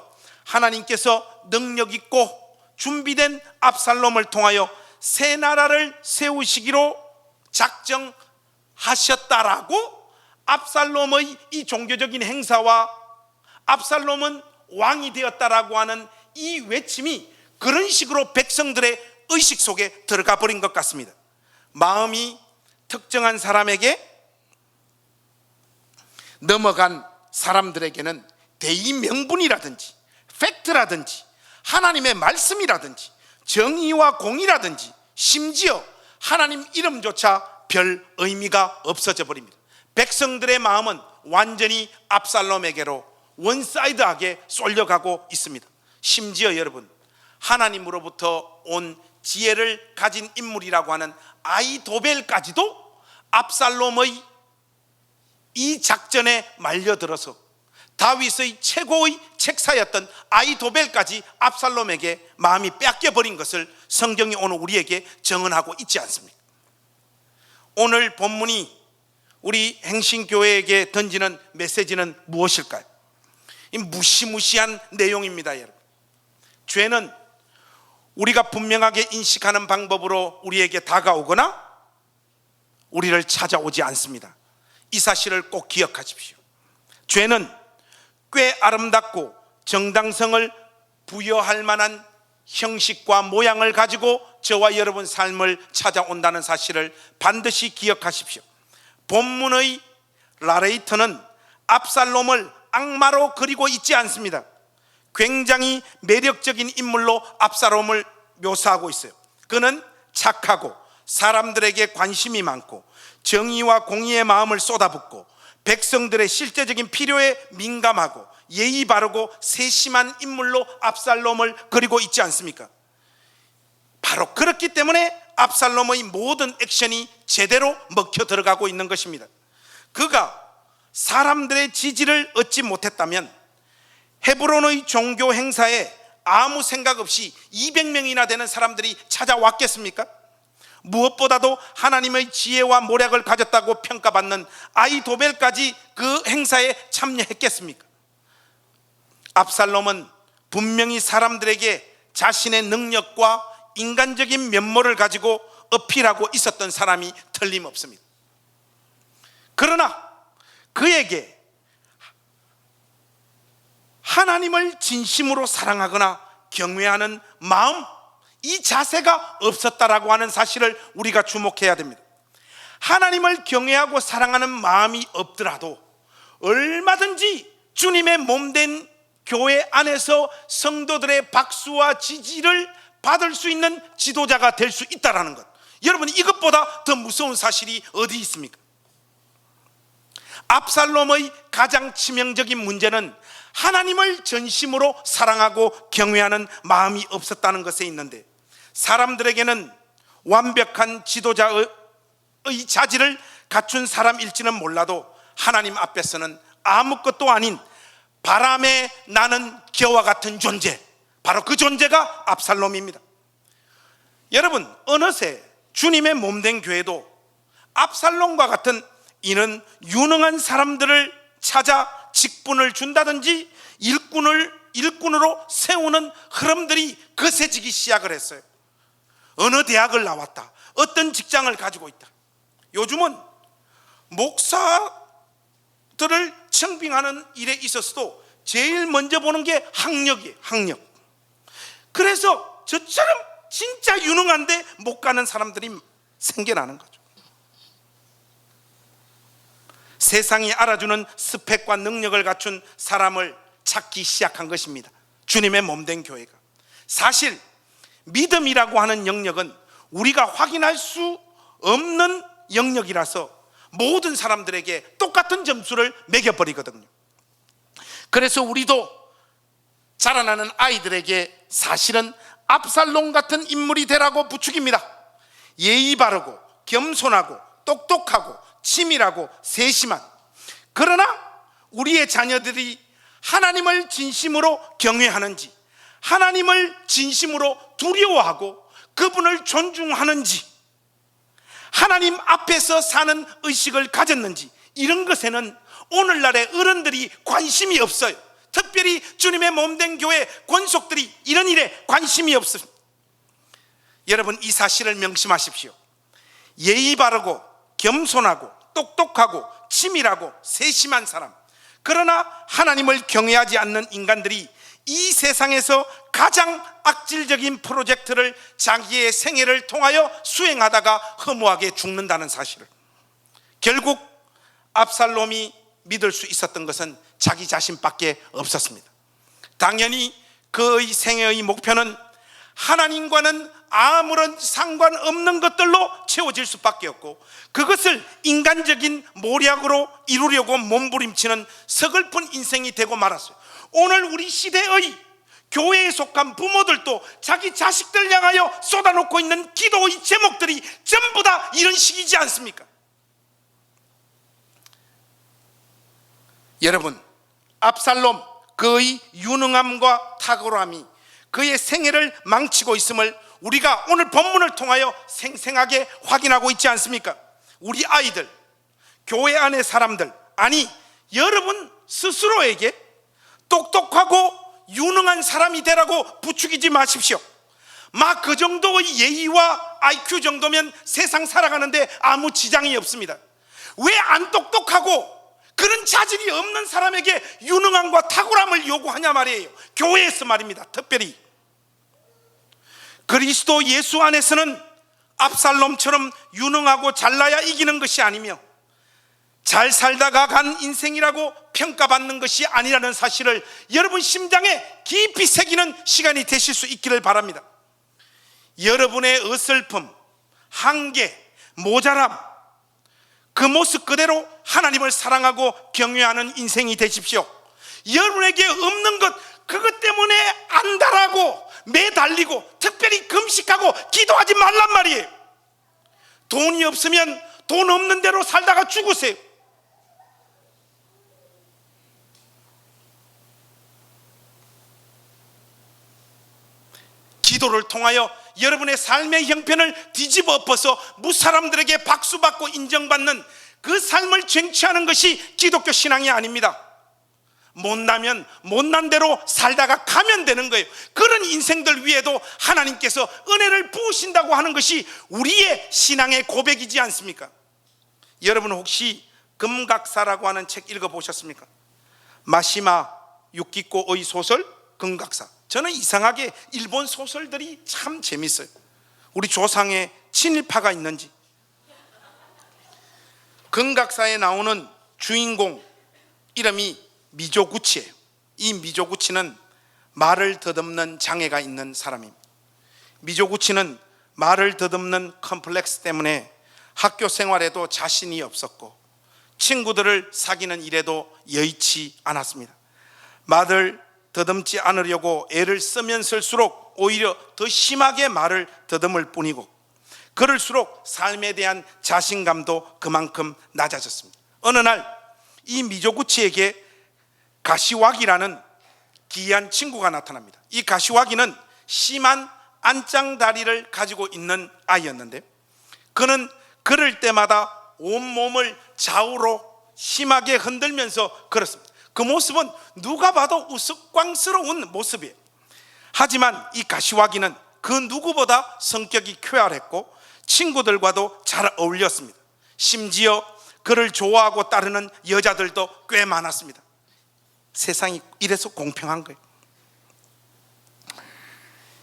하나님께서 능력 있고 준비된 압살롬을 통하여 새 나라를 세우시기로 작정하셨다라고 압살롬의 이 종교적인 행사와 압살롬은 왕이 되었다라고 하는 이 외침이 그런 식으로 백성들의 의식 속에 들어가 버린 것 같습니다. 마음이 특정한 사람에게 넘어간 사람들에게는 대의 명분이라든지 팩트라든지 하나님의 말씀이라든지 정의와 공의라든지 심지어 하나님 이름조차 별 의미가 없어져 버립니다. 백성들의 마음은 완전히 압살롬에게로 원사이드하게 쏠려가고 있습니다. 심지어 여러분, 하나님으로부터 온 지혜를 가진 인물이라고 하는 아히도벨까지도 압살롬의 이 작전에 말려들어서 다윗의 최고의 책사였던 아히도벨까지 압살롬에게 마음이 뺏겨버린 것을 성경이 오늘 우리에게 증언하고 있지 않습니까? 오늘 본문이 우리 행신교회에게 던지는 메시지는 무엇일까요? 이 무시무시한 내용입니다. 여러분, 죄는 우리가 분명하게 인식하는 방법으로 우리에게 다가오거나 우리를 찾아오지 않습니다. 이 사실을 꼭 기억하십시오. 죄는 꽤 아름답고 정당성을 부여할 만한 형식과 모양을 가지고 저와 여러분 삶을 찾아온다는 사실을 반드시 기억하십시오. 본문의 나레이터는 압살롬을 악마로 그리고 있지 않습니다. 굉장히 매력적인 인물로 압살롬을 묘사하고 있어요. 그는 착하고 사람들에게 관심이 많고 정의와 공의의 마음을 쏟아붓고 백성들의 실제적인 필요에 민감하고 예의 바르고 세심한 인물로 압살롬을 그리고 있지 않습니까? 바로 그렇기 때문에 압살롬의 모든 액션이 제대로 먹혀 들어가고 있는 것입니다. 그가 사람들의 지지를 얻지 못했다면 헤브론의 종교 행사에 아무 생각 없이 200명이나 되는 사람들이 찾아왔겠습니까? 무엇보다도 하나님의 지혜와 모략을 가졌다고 평가받는 아히도벨까지 그 행사에 참여했겠습니까? 압살롬은 분명히 사람들에게 자신의 능력과 인간적인 면모를 가지고 어필하고 있었던 사람이 틀림없습니다. 그러나 그에게 하나님을 진심으로 사랑하거나 경외하는 마음, 이 자세가 없었다라고 하는 사실을 우리가 주목해야 됩니다. 하나님을 경외하고 사랑하는 마음이 없더라도 얼마든지 주님의 몸된 교회 안에서 성도들의 박수와 지지를 받을 수 있는 지도자가 될 수 있다는 것, 여러분, 이것보다 더 무서운 사실이 어디 있습니까? 압살롬의 가장 치명적인 문제는 하나님을 전심으로 사랑하고 경외하는 마음이 없었다는 것에 있는데, 사람들에게는 완벽한 지도자의 자질을 갖춘 사람일지는 몰라도 하나님 앞에서는 아무것도 아닌 바람에 나는 겨와 같은 존재, 바로 그 존재가 압살롬입니다. 여러분, 어느새 주님의 몸된 교회도 압살롬과 같은 이는 유능한 사람들을 찾아 직분을 준다든지 일꾼으로 세우는 흐름들이 거세지기 시작을 했어요. 어느 대학을 나왔다, 어떤 직장을 가지고 있다. 요즘은 목사들을 청빙하는 일에 있어서도 제일 먼저 보는 게 학력이에요. 학력. 그래서 저처럼 진짜 유능한데 못 가는 사람들이 생겨나는 거죠. 세상이 알아주는 스펙과 능력을 갖춘 사람을 찾기 시작한 것입니다. 주님의 몸된 교회가. 사실 믿음이라고 하는 영역은 우리가 확인할 수 없는 영역이라서 모든 사람들에게 똑같은 점수를 매겨버리거든요. 그래서 우리도 자라나는 아이들에게 사실은 압살롬 같은 인물이 되라고 부추깁니다. 예의 바르고 겸손하고 똑똑하고 치밀하고 세심한, 그러나 우리의 자녀들이 하나님을 진심으로 경외하는지, 하나님을 진심으로 두려워하고 그분을 존중하는지, 하나님 앞에서 사는 의식을 가졌는지, 이런 것에는 오늘날의 어른들이 관심이 없어요. 특별히 주님의 몸된 교회 권속들이 이런 일에 관심이 없습니다. 여러분, 이 사실을 명심하십시오. 예의 바르고 겸손하고 똑똑하고 치밀하고 세심한 사람, 그러나 하나님을 경외하지 않는 인간들이 이 세상에서 가장 악질적인 프로젝트를 자기의 생애를 통하여 수행하다가 허무하게 죽는다는 사실을, 결국 압살롬이 믿을 수 있었던 것은 자기 자신밖에 없었습니다. 당연히 그의 생애의 목표는 하나님과는 아무런 상관없는 것들로 채워질 수밖에 없고, 그것을 인간적인 모략으로 이루려고 몸부림치는 서글픈 인생이 되고 말았어요. 오늘 우리 시대의 교회에 속한 부모들도 자기 자식들 향하여 쏟아놓고 있는 기도의 제목들이 전부 다 이런 식이지 않습니까? 여러분, 압살롬, 그의 유능함과 탁월함이 그의 생애를 망치고 있음을 우리가 오늘 본문을 통하여 생생하게 확인하고 있지 않습니까? 우리 아이들, 교회 안의 사람들, 아니 여러분 스스로에게 똑똑하고 유능한 사람이 되라고 부추기지 마십시오. 막 그 정도의 예의와 IQ 정도면 세상 살아가는데 아무 지장이 없습니다. 왜 안 똑똑하고 그런 자질이 없는 사람에게 유능함과 탁월함을 요구하냐 말이에요. 교회에서 말입니다. 특별히 그리스도 예수 안에서는 압살롬처럼 유능하고 잘나야 이기는 것이 아니며 잘 살다가 간 인생이라고 평가받는 것이 아니라는 사실을 여러분 심장에 깊이 새기는 시간이 되실 수 있기를 바랍니다. 여러분의 어설픔, 한계, 모자람, 그 모습 그대로 하나님을 사랑하고 경외하는 인생이 되십시오. 여러분에게 없는 것, 그것 때문에 안달하고 매달리고 특별히 금식하고 기도하지 말란 말이에요. 돈이 없으면 돈 없는 대로 살다가 죽으세요. 기도를 통하여 여러분의 삶의 형편을 뒤집어 엎어서 무사람들에게 박수받고 인정받는 그 삶을 쟁취하는 것이 기독교 신앙이 아닙니다. 못나면 못난 대로 살다가 가면 되는 거예요. 그런 인생들 위에도 하나님께서 은혜를 부으신다고 하는 것이 우리의 신앙의 고백이지 않습니까? 여러분 혹시 금각사라고 하는 책 읽어보셨습니까? 마시마 유키코의 소설 금각사. 저는 이상하게 일본 소설들이 참 재밌어요. 우리 조상의 친일파가 있는지. 금각사에 나오는 주인공 이름이 미조구치예요. 이 미조구치는 말을 더듬는 장애가 있는 사람입니다. 미조구치는 말을 더듬는 컴플렉스 때문에 학교 생활에도 자신이 없었고 친구들을 사귀는 일에도 여의치 않았습니다. 말을 더듬지 않으려고 애를 쓰면 쓸수록 오히려 더 심하게 말을 더듬을 뿐이고, 그럴수록 삶에 대한 자신감도 그만큼 낮아졌습니다. 어느 날 이 미조구치에게 가시와기라는 기이한 친구가 나타납니다. 이 가시와기는 심한 안짱다리를 가지고 있는 아이였는데, 그는 걸을 때마다 온몸을 좌우로 심하게 흔들면서 걸었습니다. 그 모습은 누가 봐도 우스꽝스러운 모습이에요. 하지만 이 가시와기는 그 누구보다 성격이 쾌활했고 친구들과도 잘 어울렸습니다. 심지어 그를 좋아하고 따르는 여자들도 꽤 많았습니다. 세상이 이래서 공평한 거예요.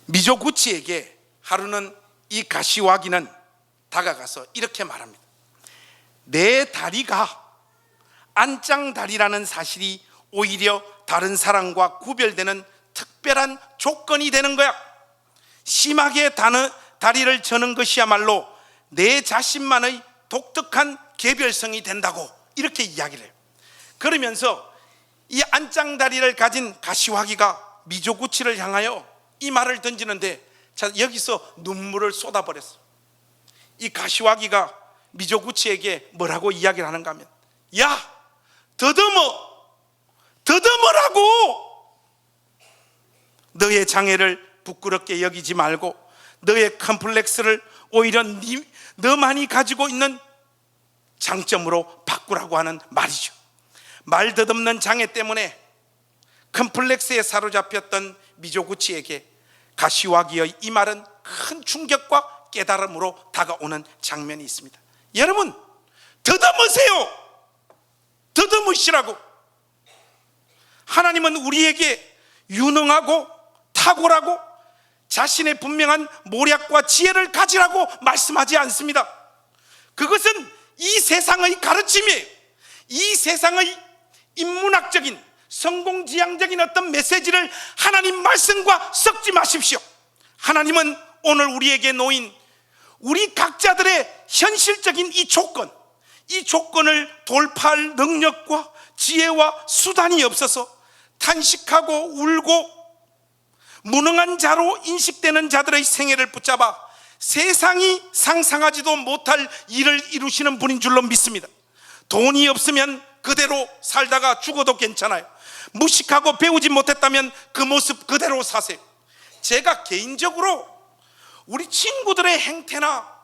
미조구치에게 하루는 이 가시와기는 다가가서 이렇게 말합니다. 내 다리가 안짱다리라는 사실이 오히려 다른 사람과 구별되는 특별한 조건이 되는 거야. 심하게 다리를 저는 것이야말로 내 자신만의 독특한 개별성이 된다고 이렇게 이야기를 해요. 그러면서 이 안짱다리를 가진 가시와기가 미조구치를 향하여 이 말을 던지는데, 자, 여기서 눈물을 쏟아버렸어. 이 가시와기가 미조구치에게 뭐라고 이야기를 하는가 하면, 야, 더듬어. 더듬으라고. 너의 장애를 부끄럽게 여기지 말고 너의 컴플렉스를 오히려 너만이 가지고 있는 장점으로 바꾸라고 하는 말이죠. 말 더듬는 장애 때문에 컴플렉스에 사로잡혔던 미조구치에게 가시화기의 이 말은 큰 충격과 깨달음으로 다가오는 장면이 있습니다. 여러분, 더듬으세요. 더듬으시라고. 하나님은 우리에게 유능하고 탁월하고 자신의 분명한 모략과 지혜를 가지라고 말씀하지 않습니다. 그것은 이 세상의 가르침이에요. 이 세상의 인문학적인 성공지향적인 어떤 메시지를 하나님 말씀과 섞지 마십시오. 하나님은 오늘 우리에게 놓인 우리 각자들의 현실적인 이 조건을 돌파할 능력과 지혜와 수단이 없어서 탄식하고 울고 무능한 자로 인식되는 자들의 생애를 붙잡아 세상이 상상하지도 못할 일을 이루시는 분인 줄로 믿습니다. 돈이 없으면 그대로 살다가 죽어도 괜찮아요. 무식하고 배우지 못했다면 그 모습 그대로 사세요. 제가 개인적으로 우리 친구들의 행태나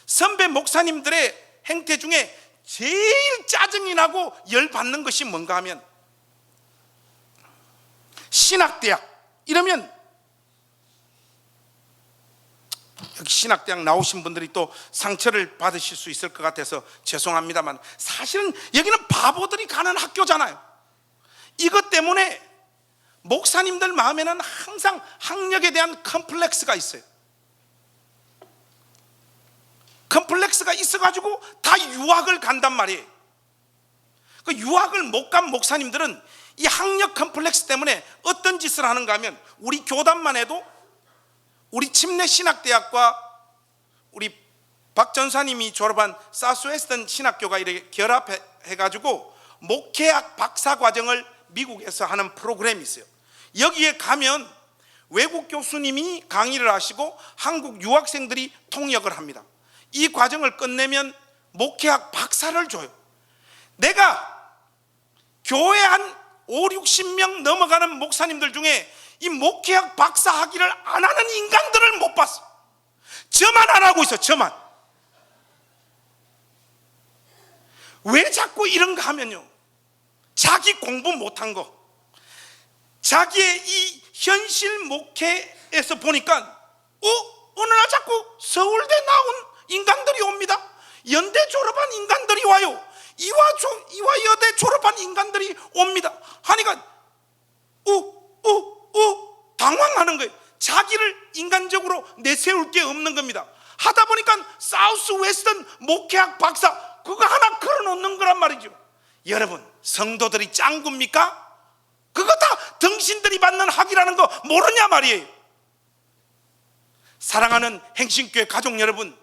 선배 목사님들의 행태 중에 제일 짜증이 나고 열받는 것이 뭔가 하면, 신학대학 이러면, 여기 신학대학 나오신 분들이 또 상처를 받으실 수 있을 것 같아서 죄송합니다만, 사실은 여기는 바보들이 가는 학교잖아요. 이것 때문에 목사님들 마음에는 항상 학력에 대한 컴플렉스가 있어요. 컴플렉스가 있어가지고 다 유학을 간단 말이에요. 그 유학을 못 간 목사님들은 이 학력 컴플렉스 때문에 어떤 짓을 하는가 하면, 우리 교단만 해도 우리 침례신학대학과 우리 박 전사님이 졸업한 사우스웨스턴 신학교가 이렇게 결합해가지고 목회학 박사과정을 미국에서 하는 프로그램이 있어요. 여기에 가면 외국 교수님이 강의를 하시고 한국 유학생들이 통역을 합니다. 이 과정을 끝내면 목회학 박사를 줘요. 내가 교회 한 5, 60명 넘어가는 목사님들 중에 이 목회학 박사 학위를 안 하는 인간들을 못 봤어. 저만 안 하고 있어. 저만. 왜 자꾸 이런가 하면요, 자기 공부 못한 거, 자기의 이 현실 목회에서 보니까 어느 날 자꾸 서울대 나온 인간들이 옵니다. 연대 졸업한 인간들이 와요. 이화여대 졸업한 인간들이 옵니다. 하니까 당황하는 거예요. 자기를 인간적으로 내세울 게 없는 겁니다. 하다 보니까 사우스 웨스턴 목회학 박사 그거 하나 걸어놓는 거란 말이죠. 여러분, 성도들이 짱구입니까? 그거 다 당신들이 받는 학위라는 거 모르냐 말이에요. 사랑하는 행신교회 가족 여러분,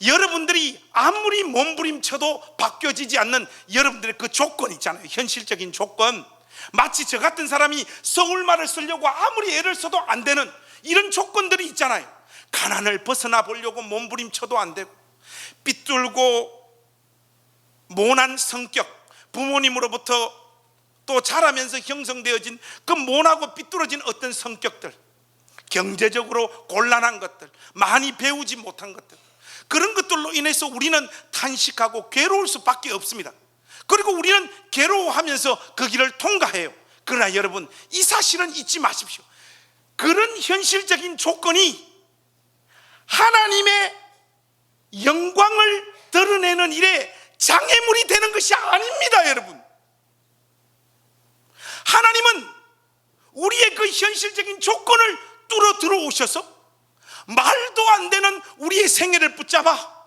여러분들이 아무리 몸부림쳐도 바뀌어지지 않는 여러분들의 그 조건 있잖아요. 현실적인 조건. 마치 저 같은 사람이 서울말을 쓰려고 아무리 애를 써도 안 되는 이런 조건들이 있잖아요. 가난을 벗어나 보려고 몸부림쳐도 안 되고, 삐뚤고 모난 성격, 부모님으로부터 또 자라면서 형성되어진 그 모나고 삐뚤어진 어떤 성격들, 경제적으로 곤란한 것들, 많이 배우지 못한 것들, 그런 것들로 인해서 우리는 탄식하고 괴로울 수밖에 없습니다. 그리고 우리는 괴로워하면서 그 길을 통과해요. 그러나 여러분, 이 사실은 잊지 마십시오. 그런 현실적인 조건이 하나님의 영광을 드러내는 일에 장애물이 되는 것이 아닙니다. 여러분, 하나님은 우리의 그 현실적인 조건을 뚫어 들어오셔서 말도 안 되는 우리의 생애를 붙잡아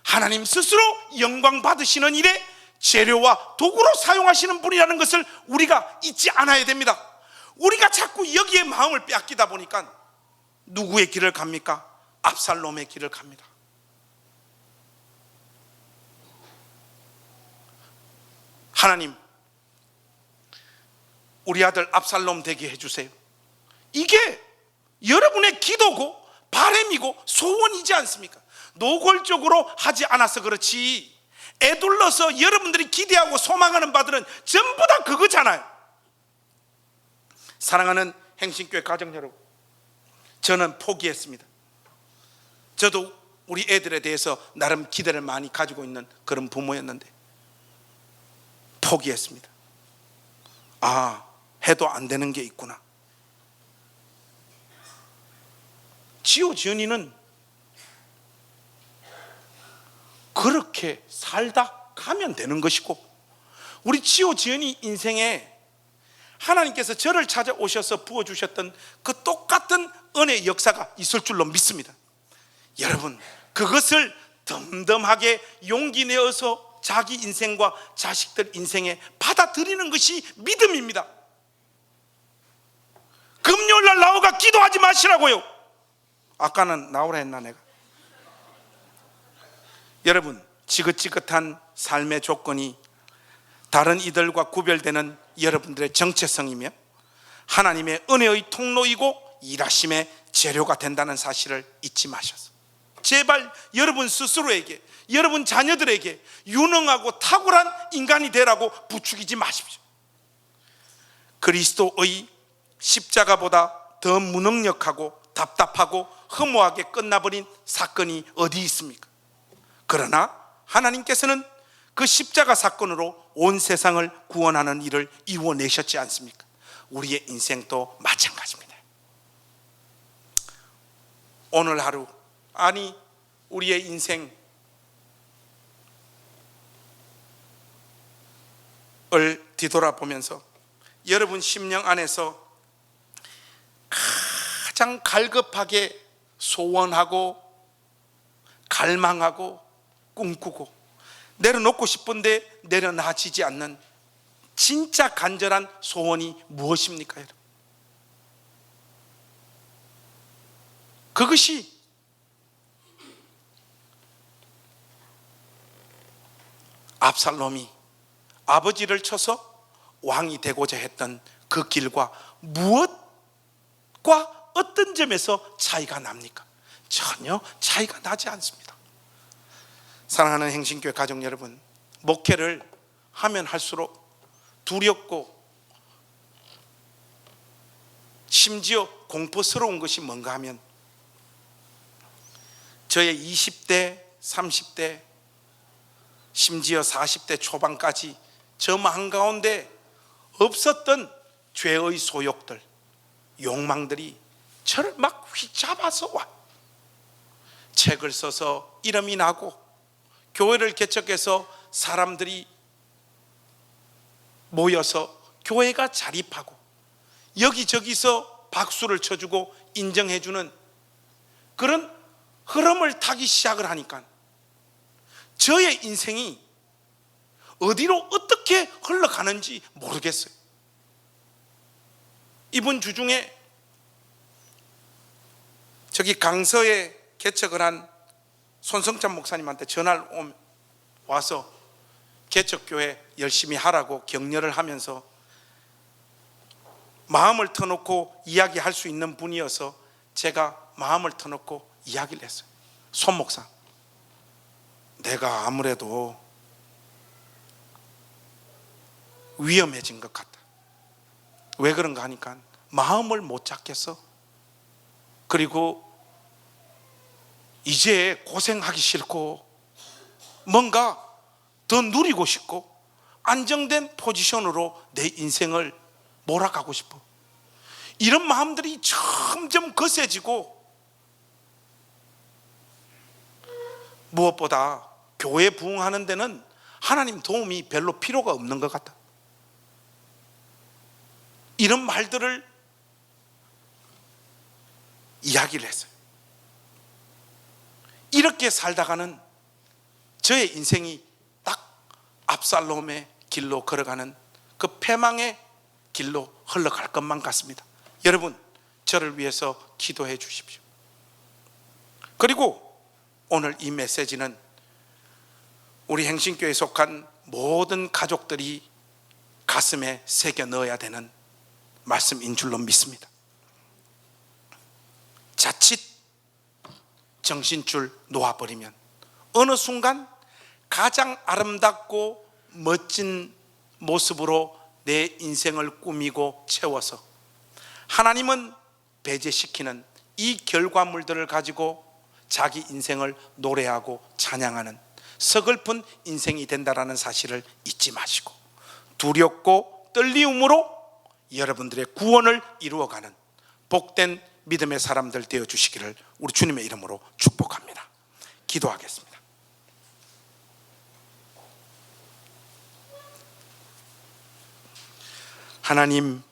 하나님 스스로 영광 받으시는 일에 재료와 도구로 사용하시는 분이라는 것을 우리가 잊지 않아야 됩니다. 우리가 자꾸 여기에 마음을 빼앗기다 보니까 누구의 길을 갑니까? 압살롬의 길을 갑니다. 하나님, 우리 아들 압살롬 되게 해주세요. 이게 여러분의 기도고 바람이고 소원이지 않습니까? 노골적으로 하지 않아서 그렇지 애둘러서 여러분들이 기대하고 소망하는 바들은 전부 다 그거잖아요. 사랑하는 행신교회 가정 여러분, 저는 포기했습니다. 저도 우리 애들에 대해서 나름 기대를 많이 가지고 있는 그런 부모였는데 포기했습니다. 아, 해도 안 되는 게 있구나. 지호 지은이는 그렇게 살다 가면 되는 것이고, 우리 지호 지은이 인생에 하나님께서 저를 찾아오셔서 부어주셨던 그 똑같은 은혜의 역사가 있을 줄로 믿습니다. 여러분, 그것을 덤덤하게 용기 내어서 자기 인생과 자식들 인생에 받아들이는 것이 믿음입니다. 금요일날 나오가 기도하지 마시라고요. 아까는 나오라 했나 내가? 여러분, 지긋지긋한 삶의 조건이 다른 이들과 구별되는 여러분들의 정체성이며 하나님의 은혜의 통로이고 일하심의 재료가 된다는 사실을 잊지 마셔서 제발 여러분 스스로에게, 여러분 자녀들에게 유능하고 탁월한 인간이 되라고 부추기지 마십시오. 그리스도의 십자가보다 더 무능력하고 답답하고 허무하게 끝나버린 사건이 어디 있습니까? 그러나 하나님께서는 그 십자가 사건으로 온 세상을 구원하는 일을 이루어내셨지 않습니까? 우리의 인생도 마찬가지입니다. 오늘 하루, 아니 우리의 인생을 뒤돌아보면서 여러분 심령 안에서 가장 갈급하게 소원하고 갈망하고 꿈꾸고 내려놓고 싶은데 내려놔지지 않는 진짜 간절한 소원이 무엇입니까, 여러분? 그것이 압살롬이 아버지를 쳐서 왕이 되고자 했던 그 길과 무엇과 어떤 점에서 차이가 납니까? 전혀 차이가 나지 않습니다. 사랑하는 행신교회 가족 여러분, 목회를 하면 할수록 두렵고 심지어 공포스러운 것이 뭔가 하면 저의 20대, 30대, 심지어 40대 초반까지 저 마음 가운데 없었던 죄의 소욕들, 욕망들이 저를 막 휘잡아서 와. 책을 써서 이름이 나고 교회를 개척해서 사람들이 모여서 교회가 자립하고 여기저기서 박수를 쳐주고 인정해주는 그런 흐름을 타기 시작을 하니까 저의 인생이 어디로 어떻게 흘러가는지 모르겠어요. 이번 주 중에 저기 강서에 개척을 한 손성찬 목사님한테 전화를 와서 개척교회 열심히 하라고 격려를 하면서 마음을 터놓고 이야기할 수 있는 분이어서 제가 마음을 터놓고 이야기를 했어요. 손 목사, 내가 아무래도 위험해진 것 같다. 왜 그런가 하니까 마음을 못 잡겠어. 그리고 이제 고생하기 싫고 뭔가 더 누리고 싶고 안정된 포지션으로 내 인생을 몰아가고 싶어. 이런 마음들이 점점 거세지고 무엇보다 교회 부흥하는 데는 하나님 도움이 별로 필요가 없는 것 같다. 이런 말들을 이야기를 했어요. 이렇게 살다가는 저의 인생이 딱 압살롬의 길로 걸어가는 그 패망의 길로 흘러갈 것만 같습니다. 여러분, 저를 위해서 기도해 주십시오. 그리고 오늘 이 메시지는 우리 행신교회에 속한 모든 가족들이 가슴에 새겨 넣어야 되는 말씀인 줄로 믿습니다. 자칫 정신줄 놓아버리면 어느 순간 가장 아름답고 멋진 모습으로 내 인생을 꾸미고 채워서 하나님은 배제시키는 이 결과물들을 가지고 자기 인생을 노래하고 찬양하는 서글픈 인생이 된다라는 사실을 잊지 마시고 두렵고 떨리움으로 여러분들의 구원을 이루어가는 복된 믿음의 사람들 되어 주시기를 우리 주님의 이름으로 축복합니다. 기도하겠습니다. 하나님,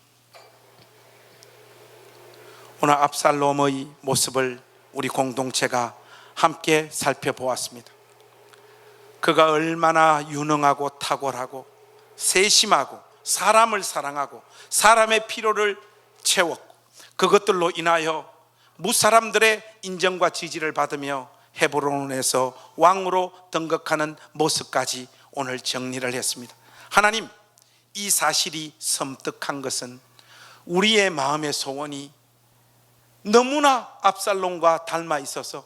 오늘 압살롬의 모습을 우리 공동체가 함께 살펴보았습니다. 그가 얼마나 유능하고 탁월하고 세심하고 사람을 사랑하고 사람의 필요를 채웠고 그것들로 인하여 무사람들의 인정과 지지를 받으며 헤브론에서 왕으로 등극하는 모습까지 오늘 정리를 했습니다. 하나님, 이 사실이 섬뜩한 것은 우리의 마음의 소원이 너무나 압살롬과 닮아 있어서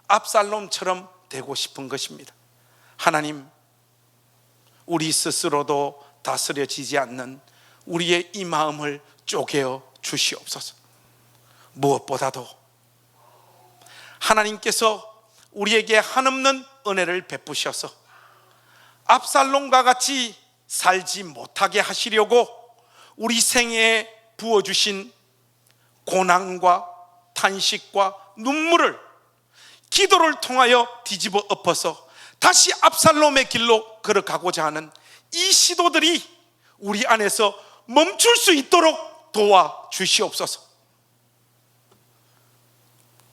압살롬처럼 되고 싶은 것입니다. 하나님, 우리 스스로도 다스려지지 않는 우리의 이 마음을 쪼개어 주시옵소서. 무엇보다도 하나님께서 우리에게 한없는 은혜를 베푸셔서 압살롬과 같이 살지 못하게 하시려고 우리 생애에 부어주신 고난과 탄식과 눈물을 기도를 통하여 뒤집어 엎어서 다시 압살롬의 길로 걸어가고자 하는 이 시도들이 우리 안에서 멈출 수 있도록 도와주시옵소서.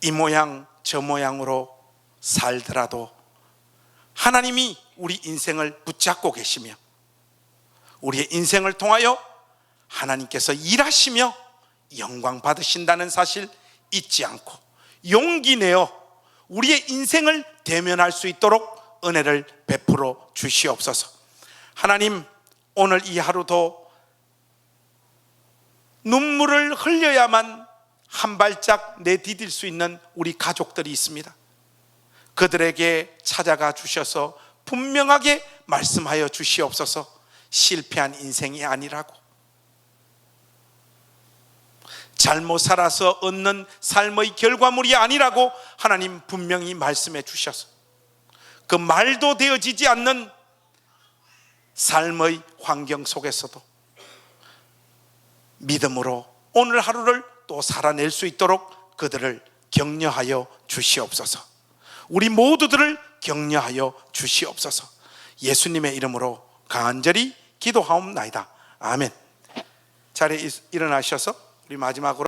이 모양 저 모양으로 살더라도 하나님이 우리 인생을 붙잡고 계시며 우리의 인생을 통하여 하나님께서 일하시며 영광 받으신다는 사실 잊지 않고 용기 내어 우리의 인생을 대면할 수 있도록 은혜를 베풀어 주시옵소서. 하나님, 오늘 이 하루도 눈물을 흘려야만 한 발짝 내디딜 수 있는 우리 가족들이 있습니다. 그들에게 찾아가 주셔서 분명하게 말씀하여 주시옵소서. 실패한 인생이 아니라고, 잘못 살아서 얻는 삶의 결과물이 아니라고 하나님 분명히 말씀해 주셔서 그 말도 되어지지 않는 삶의 환경 속에서도 믿음으로 오늘 하루를 또 살아낼 수 있도록 그들을 격려하여 주시옵소서. 우리 모두들을 격려하여 주시옵소서. 예수님의 이름으로 간절히 기도하옵나이다. 아멘. 자리에 일어나셔서 우리 마지막으로